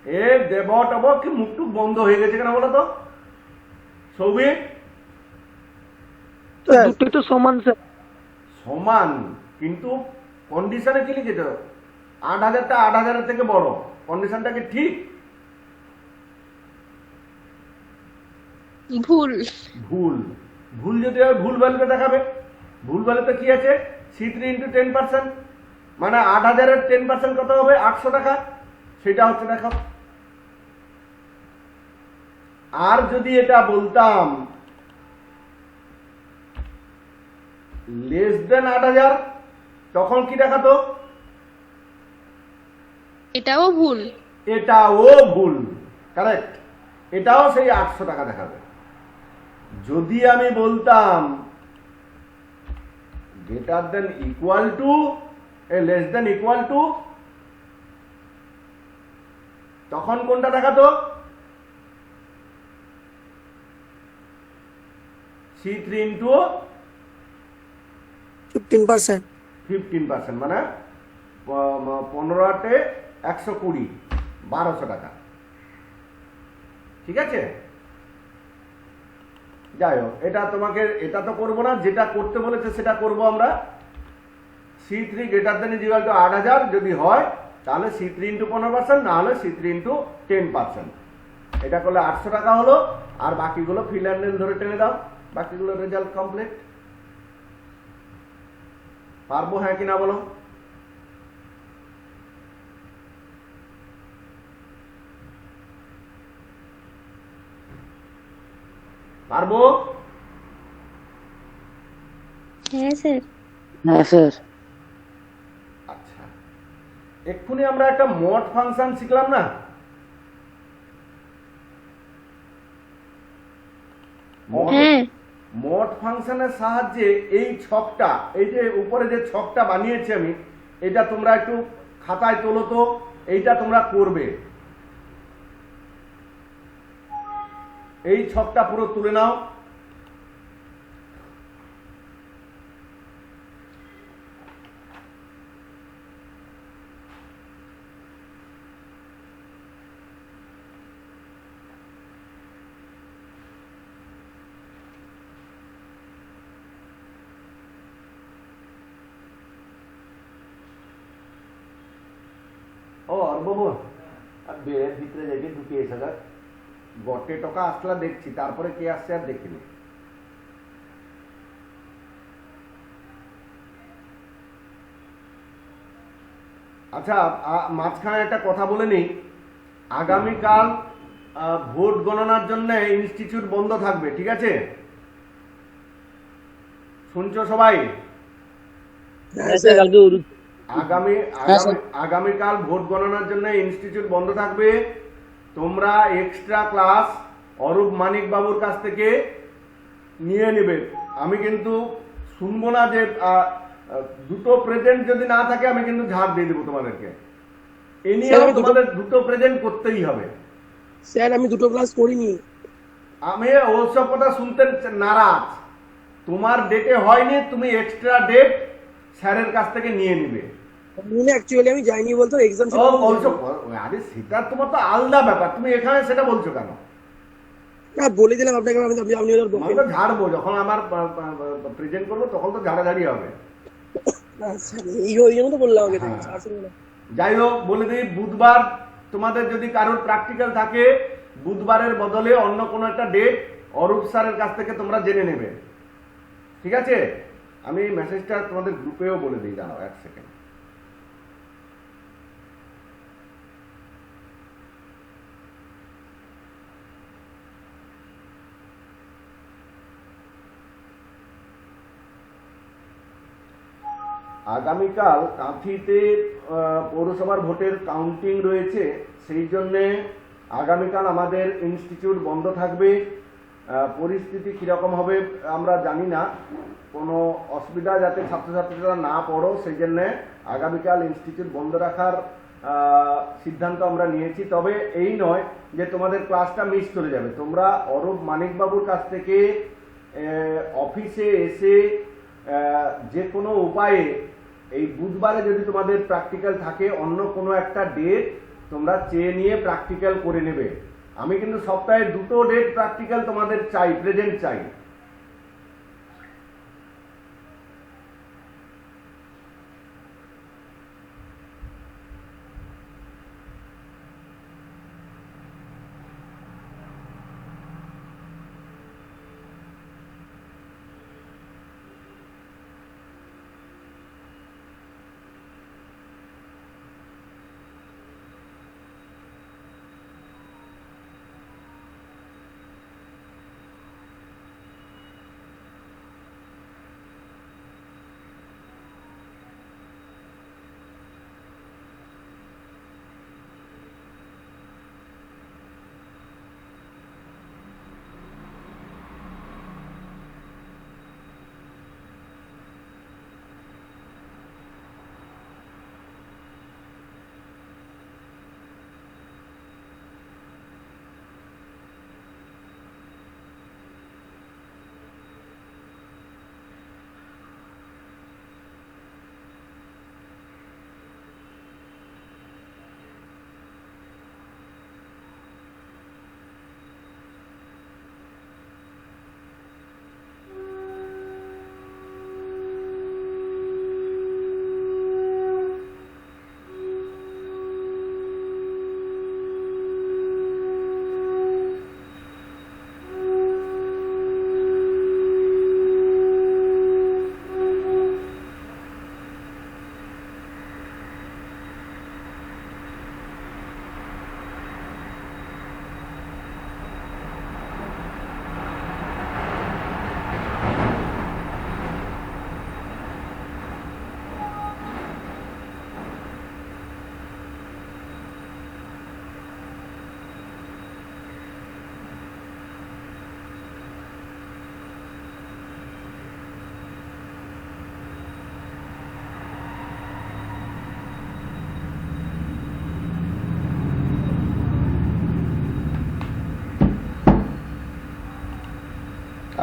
এ দেব টব কি মুখটুক বন্ধ হয়ে গেছে কেন বলো তো সৌভিক? দুটোই তো সমান স্যার। সমান, কিন্তু কন্ডিশনে কি লিখেছ? 8,000টা 8,000 থেকে বড়, কন্ডিশনটা কি ঠিক? ভুল। ভুল। ভুল যদি হয় ভুল ভ্যালুতে দেখাবে। ভুল ভ্যালুতে কি আছে? C3 ইন্টু 10%, মানে 8,000 এর 10% কত হবে? 800 টাকা। সেটা হচ্ছে দেখো। আর যদি এটা বলতাম লেস দেন 8,000, তখন কি দেখাতো? এটাও ভুল। এটাও ভুল, কারেক্ট। এটাও সেই 800 টাকা দেখাবে। যদি আমি বলতাম greater than equal two less than equal two, তখন কোনটা দেখাতো? C3 into 15%। 15%, মানে 15 120, 1200 টাকা। ঠিক আছে, যাই হোক, এটা তোমাকে এটা তো করবো না, যেটা করতে বলেছে সেটা করব আমরা। C3 greater than is equal to 8,000 যদি হয় তাহলে C3 ইন্টু 15%, না হলে C3 ইন্টু 10%। এটা করলে 800 টাকা হলো। আর বাকিগুলো ফিল অ্যান্ড নেল ধরে টেনে দাও, বাকিগুলো রেজাল্ট কমপ্লিট। পারবো হ্যাঁ কিনা বলো? পারবো? হ্যাঁ স্যার। হ্যাঁ স্যার। আচ্ছা, এক্ষুনি আমরা একটা মড ফাংশন শিখলাম না, হ্যাঁ মড ফাংশনের সাহায্যে এই ছকটা, এই যে উপরে যে ছকটা বানিয়েছি আমি, এটা তোমরা একটু খাতায় তোলো তো, এইটা তোমরা করবে। এই ছকটা পুরো তুলে নাও। ও আর বাবু আর বেড়ের ভিতরে যাইকে ঢুকিয়ে এসে যাক, গটে টাকা আসলা দেখছি, তারপরে কে আসছে আর দেখিনি। আচ্ছা, মাঝখানে একটা কথা বলে নিই, আগামীকাল ভোট গণনার জন্য ইনস্টিটিউট বন্ধ থাকবে, ঠিক আছে? শুনছো সবাই? আগামীকাল ভোট গণনার জন্য ইনস্টিটিউট বন্ধ থাকবে। তোমরা এক্সট্রা ক্লাস অরূপ মানিক বাবুর কাছ থেকে নিয়ে নেবে। আমি কিন্তু শুনবো না যে দুটো প্রেজেন্ট যদি না থাকে, আমি কিন্তু ঝাড় দিয়ে দেবো তোমাদেরকে। এ নিয়ে তোমাদের দুটো প্রেজেন্ট করতেই হবে। স্যার আমি দুটো ক্লাস করিনি। আমি ওসব কথা শুনতে নারাজ। তোমার ডেটে হয়নি, তুমি এক্সট্রা ডেট স্যারের কাছ থেকে নিয়ে নিবে। অ্যাকচুয়ালি আমি যাইনি বলতো, এক্সাম ছিল। আরে সেটা তোমার তো আলাদা ব্যাপার, তুমি এখানে সেটা বলছো কেন? না বলে দিলাম আপনাকে, আপনি আমি তো ঝাড়বো, যখন আমার প্রেজেন্ট করবো তখন তো ঝাড়াঝাড়ি হবে। এই জন্য তো বললাম আগে থেকে। যাই হোক, বলে দিই, বুধবার তোমাদের যদি কারোর প্র্যাকটিক্যাল থাকে, বুধবারের বদলে অন্য কোনো একটা ডেট অরূপ স্যারের কাছ থেকে তোমরা জেনে নেবে, ঠিক আছে? আমি এই মেসেজটা তোমাদের গ্রুপেও বলে দিই, দাঁড়াও এক সেকেন্ড। আগামীকাল কাঁথিতে পৌরসভার ভোটের কাউন্টিং রয়েছে, সেই জন্যে আগামীকাল আমাদের ইনস্টিটিউট বন্ধ থাকবে। পরিস্থিতি কীরকম হবে আমরা জানি না, কোনো অসুবিধা যাতে ছাত্রছাত্রীরা না পড়ো, সেই জন্যে আগামীকাল ইনস্টিটিউট বন্ধ রাখার সিদ্ধান্ত আমরা নিয়েছি। তবে এই নয় যে তোমাদের ক্লাসটা মিস করে যাবে। তোমরা অরূপ মানিকবাবুর কাছ থেকে অফিসে এসে যে কোনো উপায়ে এই বুধবারে যদি তোমাদের প্র্যাকটিক্যাল থাকে, অন্য কোনো একটা ডেট তোমরা চেয়ে নিয়ে প্র্যাকটিক্যাল করে নেবে। আমি কিন্তু সপ্তাহে দুটো ডেট প্র্যাকটিক্যাল তোমাদের চাই, প্রেজেন্ট চাই।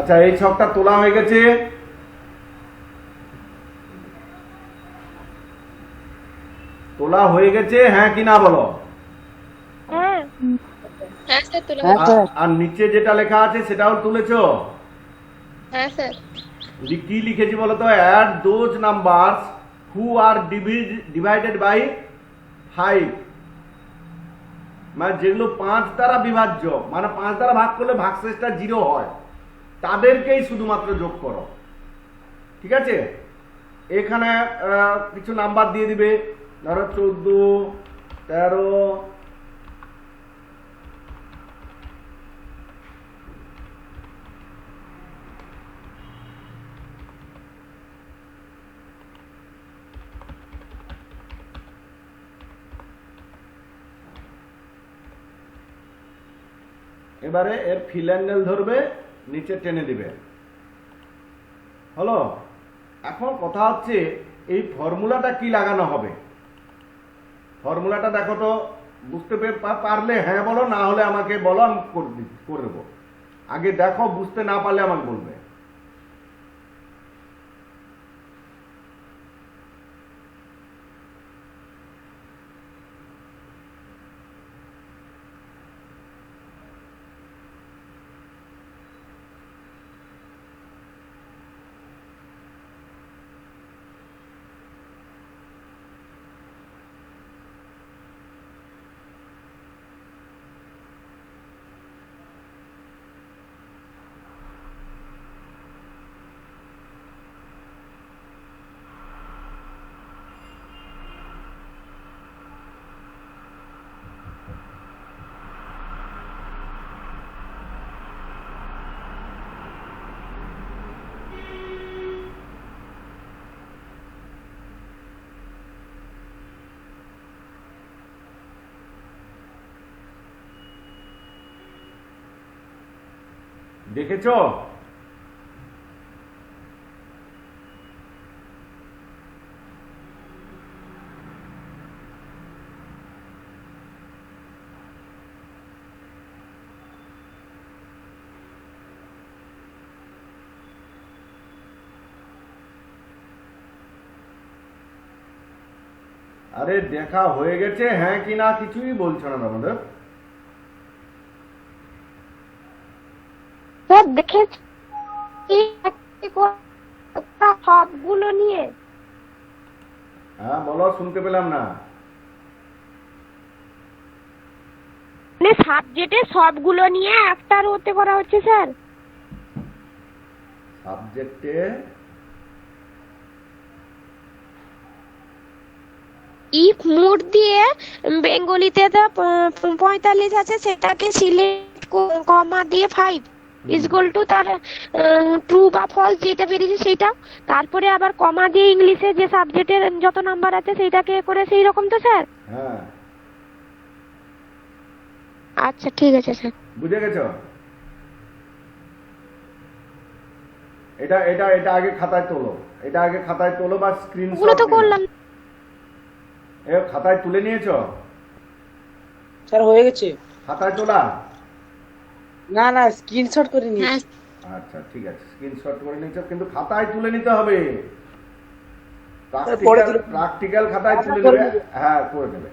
আচ্ছা, এই ছকটা তোলা হয়ে গেছে। তোলা হয়ে গেছে, হ্যাঁ কি না বলো? হ্যাঁ হ্যাঁ স্যার তোলা হ্যাঁ হয়েছে। স্যার। আর নিচে যেটা লেখা আছে সেটাও তুলেছো? হ্যাঁ স্যার। কি লিখেছি বলো তো? Add those numbers who are divided by 5, মানে যেগুলো 5 দ্বারা বিভাজ্য, মানে 5 দ্বারা ভাগ করলে ভাগশেষটা 0 হয়, তাদেরকেই শুধুমাত্র যোগ করো। ঠিক আছে? এখানে কিছু নাম্বার দিয়ে দিবে, ধরো 14, 13, এবারে এর ফিল অ্যাঙ্গেল ধরবে, নিচে টেনে দিবে। হলো? এখন কথা হচ্ছে এই ফর্মুলাটা কি লাগানো হবে। ফর্মুলাটা দেখো তো, বুঝতে পারলে হ্যাঁ বলো, না হলে আমাকে বলো, আমি করে দেবো। আগে দেখো, বুঝতে না পারলে আমাকে বলবে। দেখেছো? আরে দেখা হয়ে গেছে, হ্যাঁ কি না কিছুই বলছো না আমাদের। স্যার দেখেছি সবগুলো নিয়ে। হ্যাঁ বলো, শুনতে পেলাম না। মানে সাবজেক্টে সবগুলো নিয়ে একটা রোতে করা হচ্ছে স্যার। সাবজেক্টে ইফ মোড দিয়ে বেঙ্গলিতে তো 45 আছে, সেটাকে সিলেক্ট কমা দিয়ে 5 ইকুয়াল টু তার ট্রু বা ফলস যেটা বেরিয়েছে সেটা, তারপরে আবার কমা দিয়ে ইংলিশে যে সাবজেক্টের যত নাম্বার আছে সেইটাকে করে সেই রকম তো স্যার? হ্যাঁ, আচ্ছা ঠিক আছে স্যার। বুঝে গেছো? এটা এটা এটা আগে খাতায় তোলো, এটা আগে খাতায় তোলো বা ওগুলো স্ক্রিনশট তো করলাম এ খাতায় তুলে নিয়েছো? স্যার হয়ে গেছে। খাতায় তোলা? না না, স্ক্রিনশট করে নিয়েছি। হ্যাঁ আচ্ছা ঠিক আছে, স্ক্রিনশট করে নিয়েছো, কিন্তু খাতায় তুলে নিতে হবে। পরে তুলে প্র্যাকটিক্যাল খাতায় তুলে করে নেবে। নেবে। হ্যাঁ করে দেবে।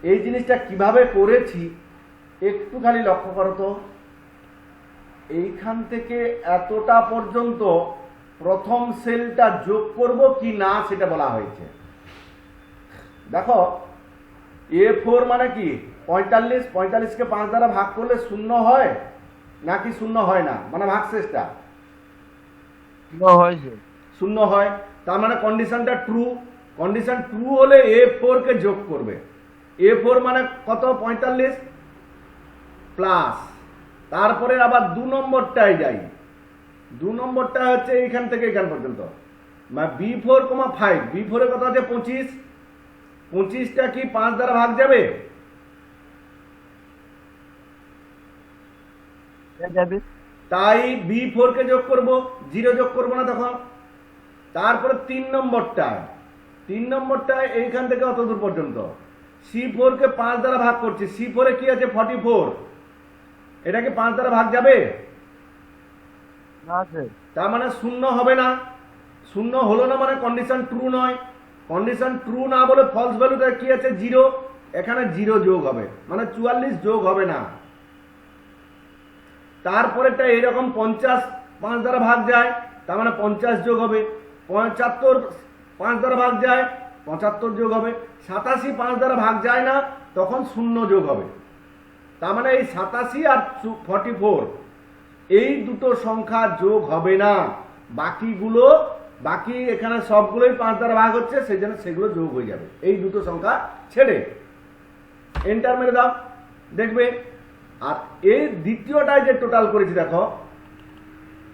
এই জিনিসটা কিভাবে করেছি একটু খালি লক্ষ্য করো তো। এইখান থেকে এতটা পর্যন্ত প্রথম সেলটা যোগ করব কি না সেটা বলা হয়েছে। দেখো A4 মানে কি 45, 45কে 5 দ্বারা ভাগ করলে 0 হয় নাকি 0 হয় না, মানে ভাগশেষটা হয়েছে 0 হয়, তার মানে কন্ডিশনটা ট্রু। কন্ডিশন ট্রু হলে A4 কে যোগ করবে। A4 মানে কত? 45 প্লাস, তারপরে আবার 2 নম্বরটায় যাই। 2 নম্বরটা হচ্ছে এইখান থেকে এখান পর্যন্ত, মানে B4, 5। B4 এর কত আছে? 25। 25টা কি 5 দ্বারা ভাগ যাবে? যাবে তাই B4 কে যোগ করব, 0 যোগ করব না তখন। তারপরে 3 নম্বরটায় এইখান থেকে অত দূর পর্যন্ত। C4 কে 5 দ্বারা ভাগ করছি। C4 এ কি আছে? 44। এটা কি 5 দ্বারা ভাগ যাবে? না স্যার। তার মানে শূন্য হবে না, শূন্য হলো না মানে কন্ডিশন ট্রু নয়, কন্ডিশন ট্রু না বলে ফলস ভ্যালুটা কি আছে 0, এখানে 0 যোগ হবে মানে 44 যোগ হবে না। তারপরেটা এইরকম 50 5 দ্বারা ভাগ যায়, তার মানে 50 যোগ হবে, 75 5 দ্বারা ভাগ যায় 75 যোগ হবে, 87 5 দ্বারা ভাগ যায় না তখন 0 যোগ হবে। তার মানে এই 87 আর 44 এই দুটো সংখ্যা যোগ হবে না, বাকিগুলো বাকি এখানে সবগুলোই 5 দ্বারা ভাগ হচ্ছে সেই জন্য সেগুলো যোগ হয়ে যাবে এই দুটো সংখ্যা ছেড়ে। এন্টার মেরে দাও দেখবে। আর এই দ্বিতীয়টায় যে টোটাল করেছি দেখো,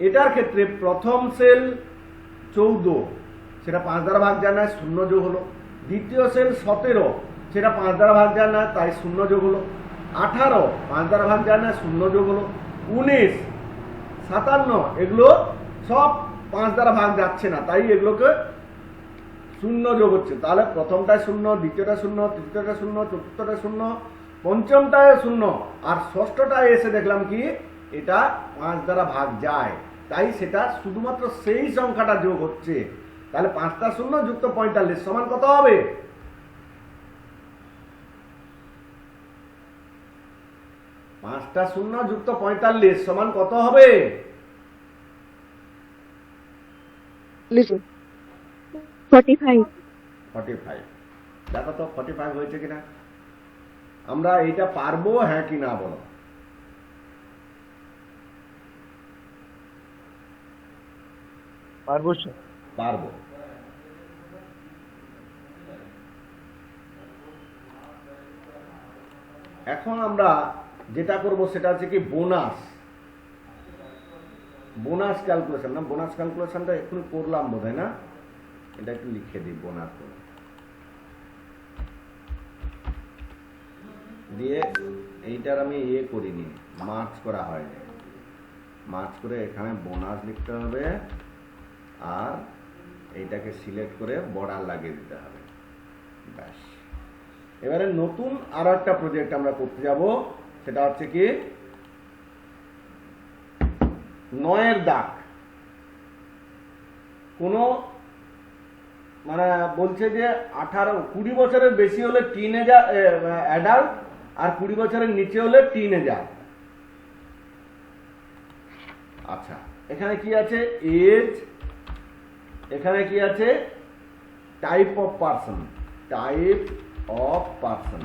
এটার ক্ষেত্রে প্রথম সেল 14 সেটা 5 দ্বারা ভাগ যায় না 0 যোগ হলো, দ্বিতীয় সেল 17 সেটা 5 দ্বারা ভাগ যায় না তাই 0 যোগ হলো, 18 5 দ্বারা ভাগ যায় না 0 যোগ হলো, 19 57 এগুলো সব 5 দ্বারা ভাগ যাচ্ছে না তাই এগুলোকে 0 যোগ হচ্ছে। তাহলে প্রথমটায় 0, দ্বিতীয়টা 0, তৃতীয়টা 0, চতুর্থটা 0, পঞ্চমটায় 0 আর ষষ্ঠটায় এসে দেখলাম কি এটা 5 দ্বারা ভাগ যায় তাই সেটা শুধুমাত্র সেই সংখ্যাটা যোগ হচ্ছে। তাহলে 5টা 0 যুক্ত 45 সমান কত হবে? 5টা 0 যুক্ত 45 সমান কত হবে? 45 45। দেখো তো 45 হয়েছে কিনা, আমরা এইটা পারবো হ্যাঁ কি না বলো। পারবো স্যার। পারবো। এখন আমরা যেটা করব সেটা হচ্ছে কি বোনাস ক্যালকুলেশন না, বোনাস ক্যালকুলেশনটা এক্ষুনি করলাম বোধহয় না, এটা একটু লিখে দিই বোনাস দিয়ে এইটার আমি করিনি, মার্চ করা হয়নি, মার্চ করে এখানে বোনাস লিখতে হবে আর এইটাকে সিলেক্ট করে বর্ডার লাগিয়ে দিতে হবে, ব্যাস। এবারে নতুন আরো একটা প্রজেক্ট আমরা করতে যাব, সেটা হচ্ছে কি 9 দাগ। কোন মানে বলছে যে 20 বছরের বেশি হলে টিনেজার অ্যাডাল্ট আর 20 বছরের নিচে হলে টিনেজার। আচ্ছা এখানে কি আছে এজ, এখানে কি আছে type of person, type of person.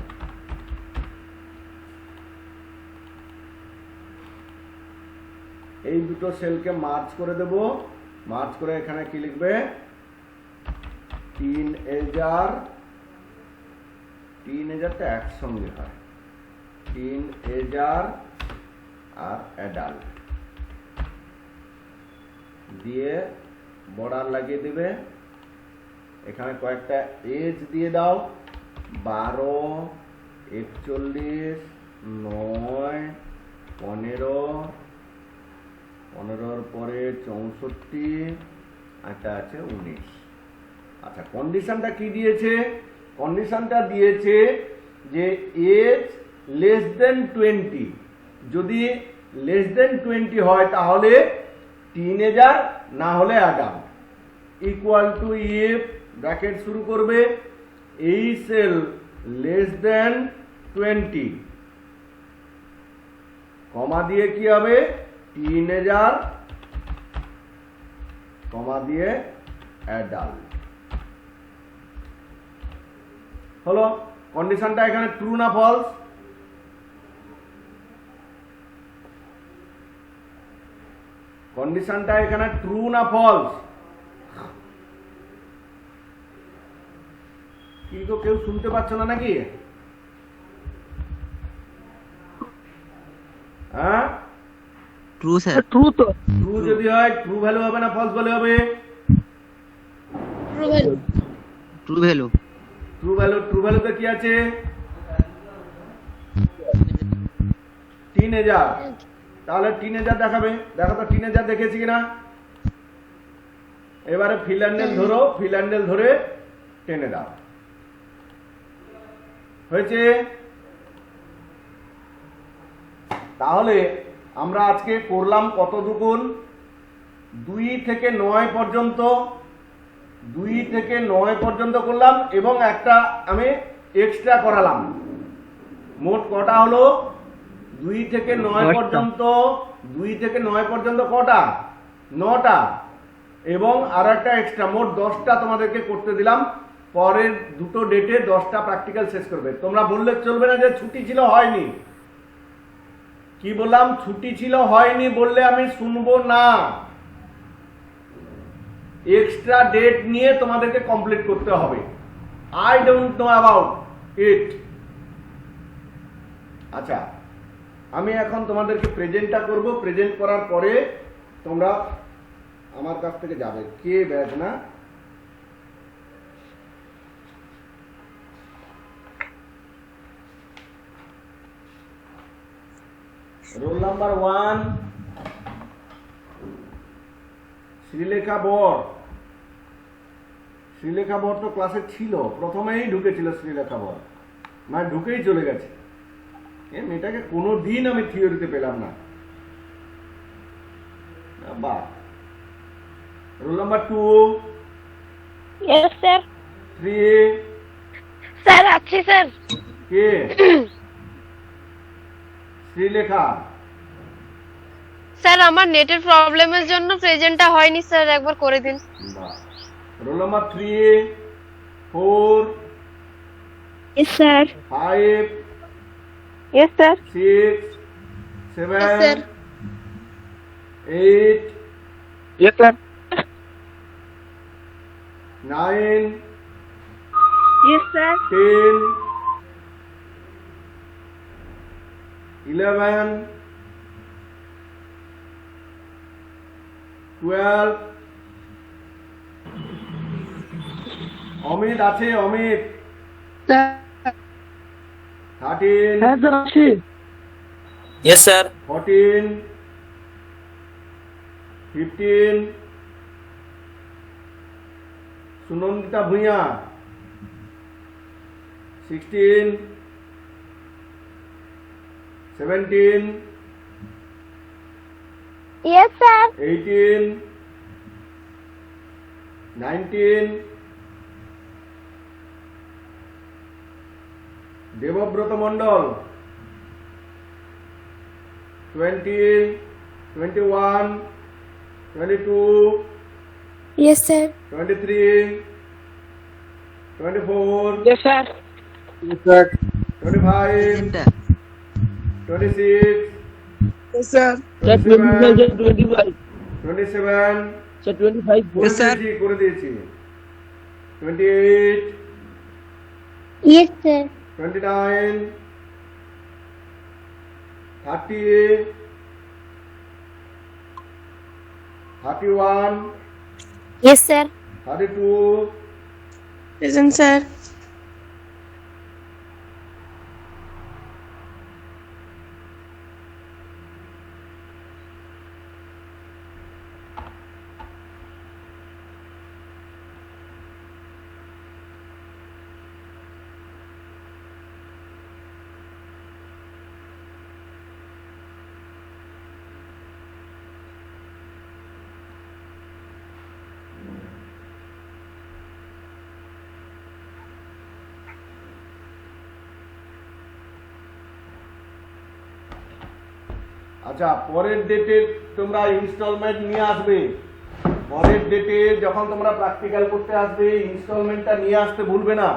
এই দুটো সেলকে মার্জ করে দেব, মার্জ করে এখানে কি লিখবে টিনএজার, টিনএজারটা একসঙ্গে হয়, টিনএজার আর অ্যাডাল্ট দিয়ে বর্ডার লাগিয়ে দেবে। এখানে কয়েকটা এজ দিয়ে দাও, 12, 41, 9, 15, 15 পরে 64, একটা আছে 19। আচ্ছা কন্ডিশনটা কি দিয়েছে? কন্ডিশনটা দিয়েছে যে এজ লেস দেন 20, যদি লেস দেন 20 হয় তাহলে টিনেজার না হলে adult, equal to if bracket শুরু করবে এই সেল লেস দেন 20 কমা দিয়ে কি হবে টিনেজার কমা দিয়ে অ্যাডাল্ট হলো। কন্ডিশনটা এখানে ট্রু না ফলস? কন্ডিশনটা এখানে ট্রু না ফলস? কি তো কেউ শুনতে পাচ্ছ না নাকি? হ্যাঁ ট্রু স্যার। ট্রু তো। ট্রু যদি হয় ট্রু ভ্যালু হবে না ফলস ভ্যালু হবে? True value. True value. True value, true ভ্যালুতে কি আছে টিনেজার, তাহলে টিনেজার দেখাবে। দেখো তো টিনেজার দেখেছি কিনা। এবারে ফিল্যান্ডেল ধরো, ফিল্যান্ডেল ধরে টেনে দাও, হয়েছে। তাহলে আমরা আজকে করলাম কত দুগুণ 2 থেকে 9 পর্যন্ত করলাম এবং একটা আমি এক্সট্রা করালাম। মোট কটা হলো 2 থেকে 9 পর্যন্ত, 2 থেকে 9 পর্যন্ত কটা? 9টা, এবং আর একটা এক্সট্রা, মোট 10টা তোমাদেরকে করতে দিলাম। পরের দুটো ডেটে 10টা প্র্যাকটিক্যাল শেষ করবে। তোমরা বললে চলবে না যে ছুটি ছিল হয়নি। কি বললাম? ছুটি ছিল হয়নি বললে আমি শুনবো না। এক্সট্রা ডেট নিয়ে তোমাদেরকে কমপ্লিট করতে হবে। I don't know about it. আচ্ছা, আমি এখন তোমাদেরকে প্রেজেন্টটা করব। প্রেজেন্ট করার পরে তোমরা আমার কাছ থেকে যাবে। কে ব্যাচ না? রোল নাম্বার 1 শ্রীলেখা বর। শ্রীলেখা বর তো ক্লাসে ছিল, প্রথমেই ঢুকেছিল শ্রীলেখা বর, মানে ঢুকেই চলে গেছে। মেয়েটাকে কোনো দিন আমি থিওরিতে পেলাম না। বাহ। Roll number 2 yes sir 3 sir अच्छी सर কে? শ্রীলেখা। স্যার আমার নেটের প্রবলেমের জন্য প্রেজেন্টটা হয়নি স্যার, একবার করে দিন। বাহ। Roll number 3 4 yes sir 5 yes sir 6 7 Yes, sir. 8 Yes, sir. 9 yes sir 10 11 12 Amit আছে? অমিত 13 হ্যাঁ স্যার আছে। Yes, sir. 14 15 Sunandita Bhuiyan 16 17 yes sir 18 19 Debabrata Mondal 20 21 22 yes sir 23 24 Yes, sir. 25 26 Yes, sir. 27 25. 27 Sir, 25. করে দিয়েছি 28 yes sir 29 30 31 yes sir 32 Present, sir. আচ্ছা, পরের ডেটে তোমরা ইনস্টলমেন্ট নিয়ে আসবে। পরের ডেটে যখন তোমরা প্র্যাকটিক্যাল করতে আসবে ইনস্টলমেন্টটা নিয়ে আসতে ভুলবে না।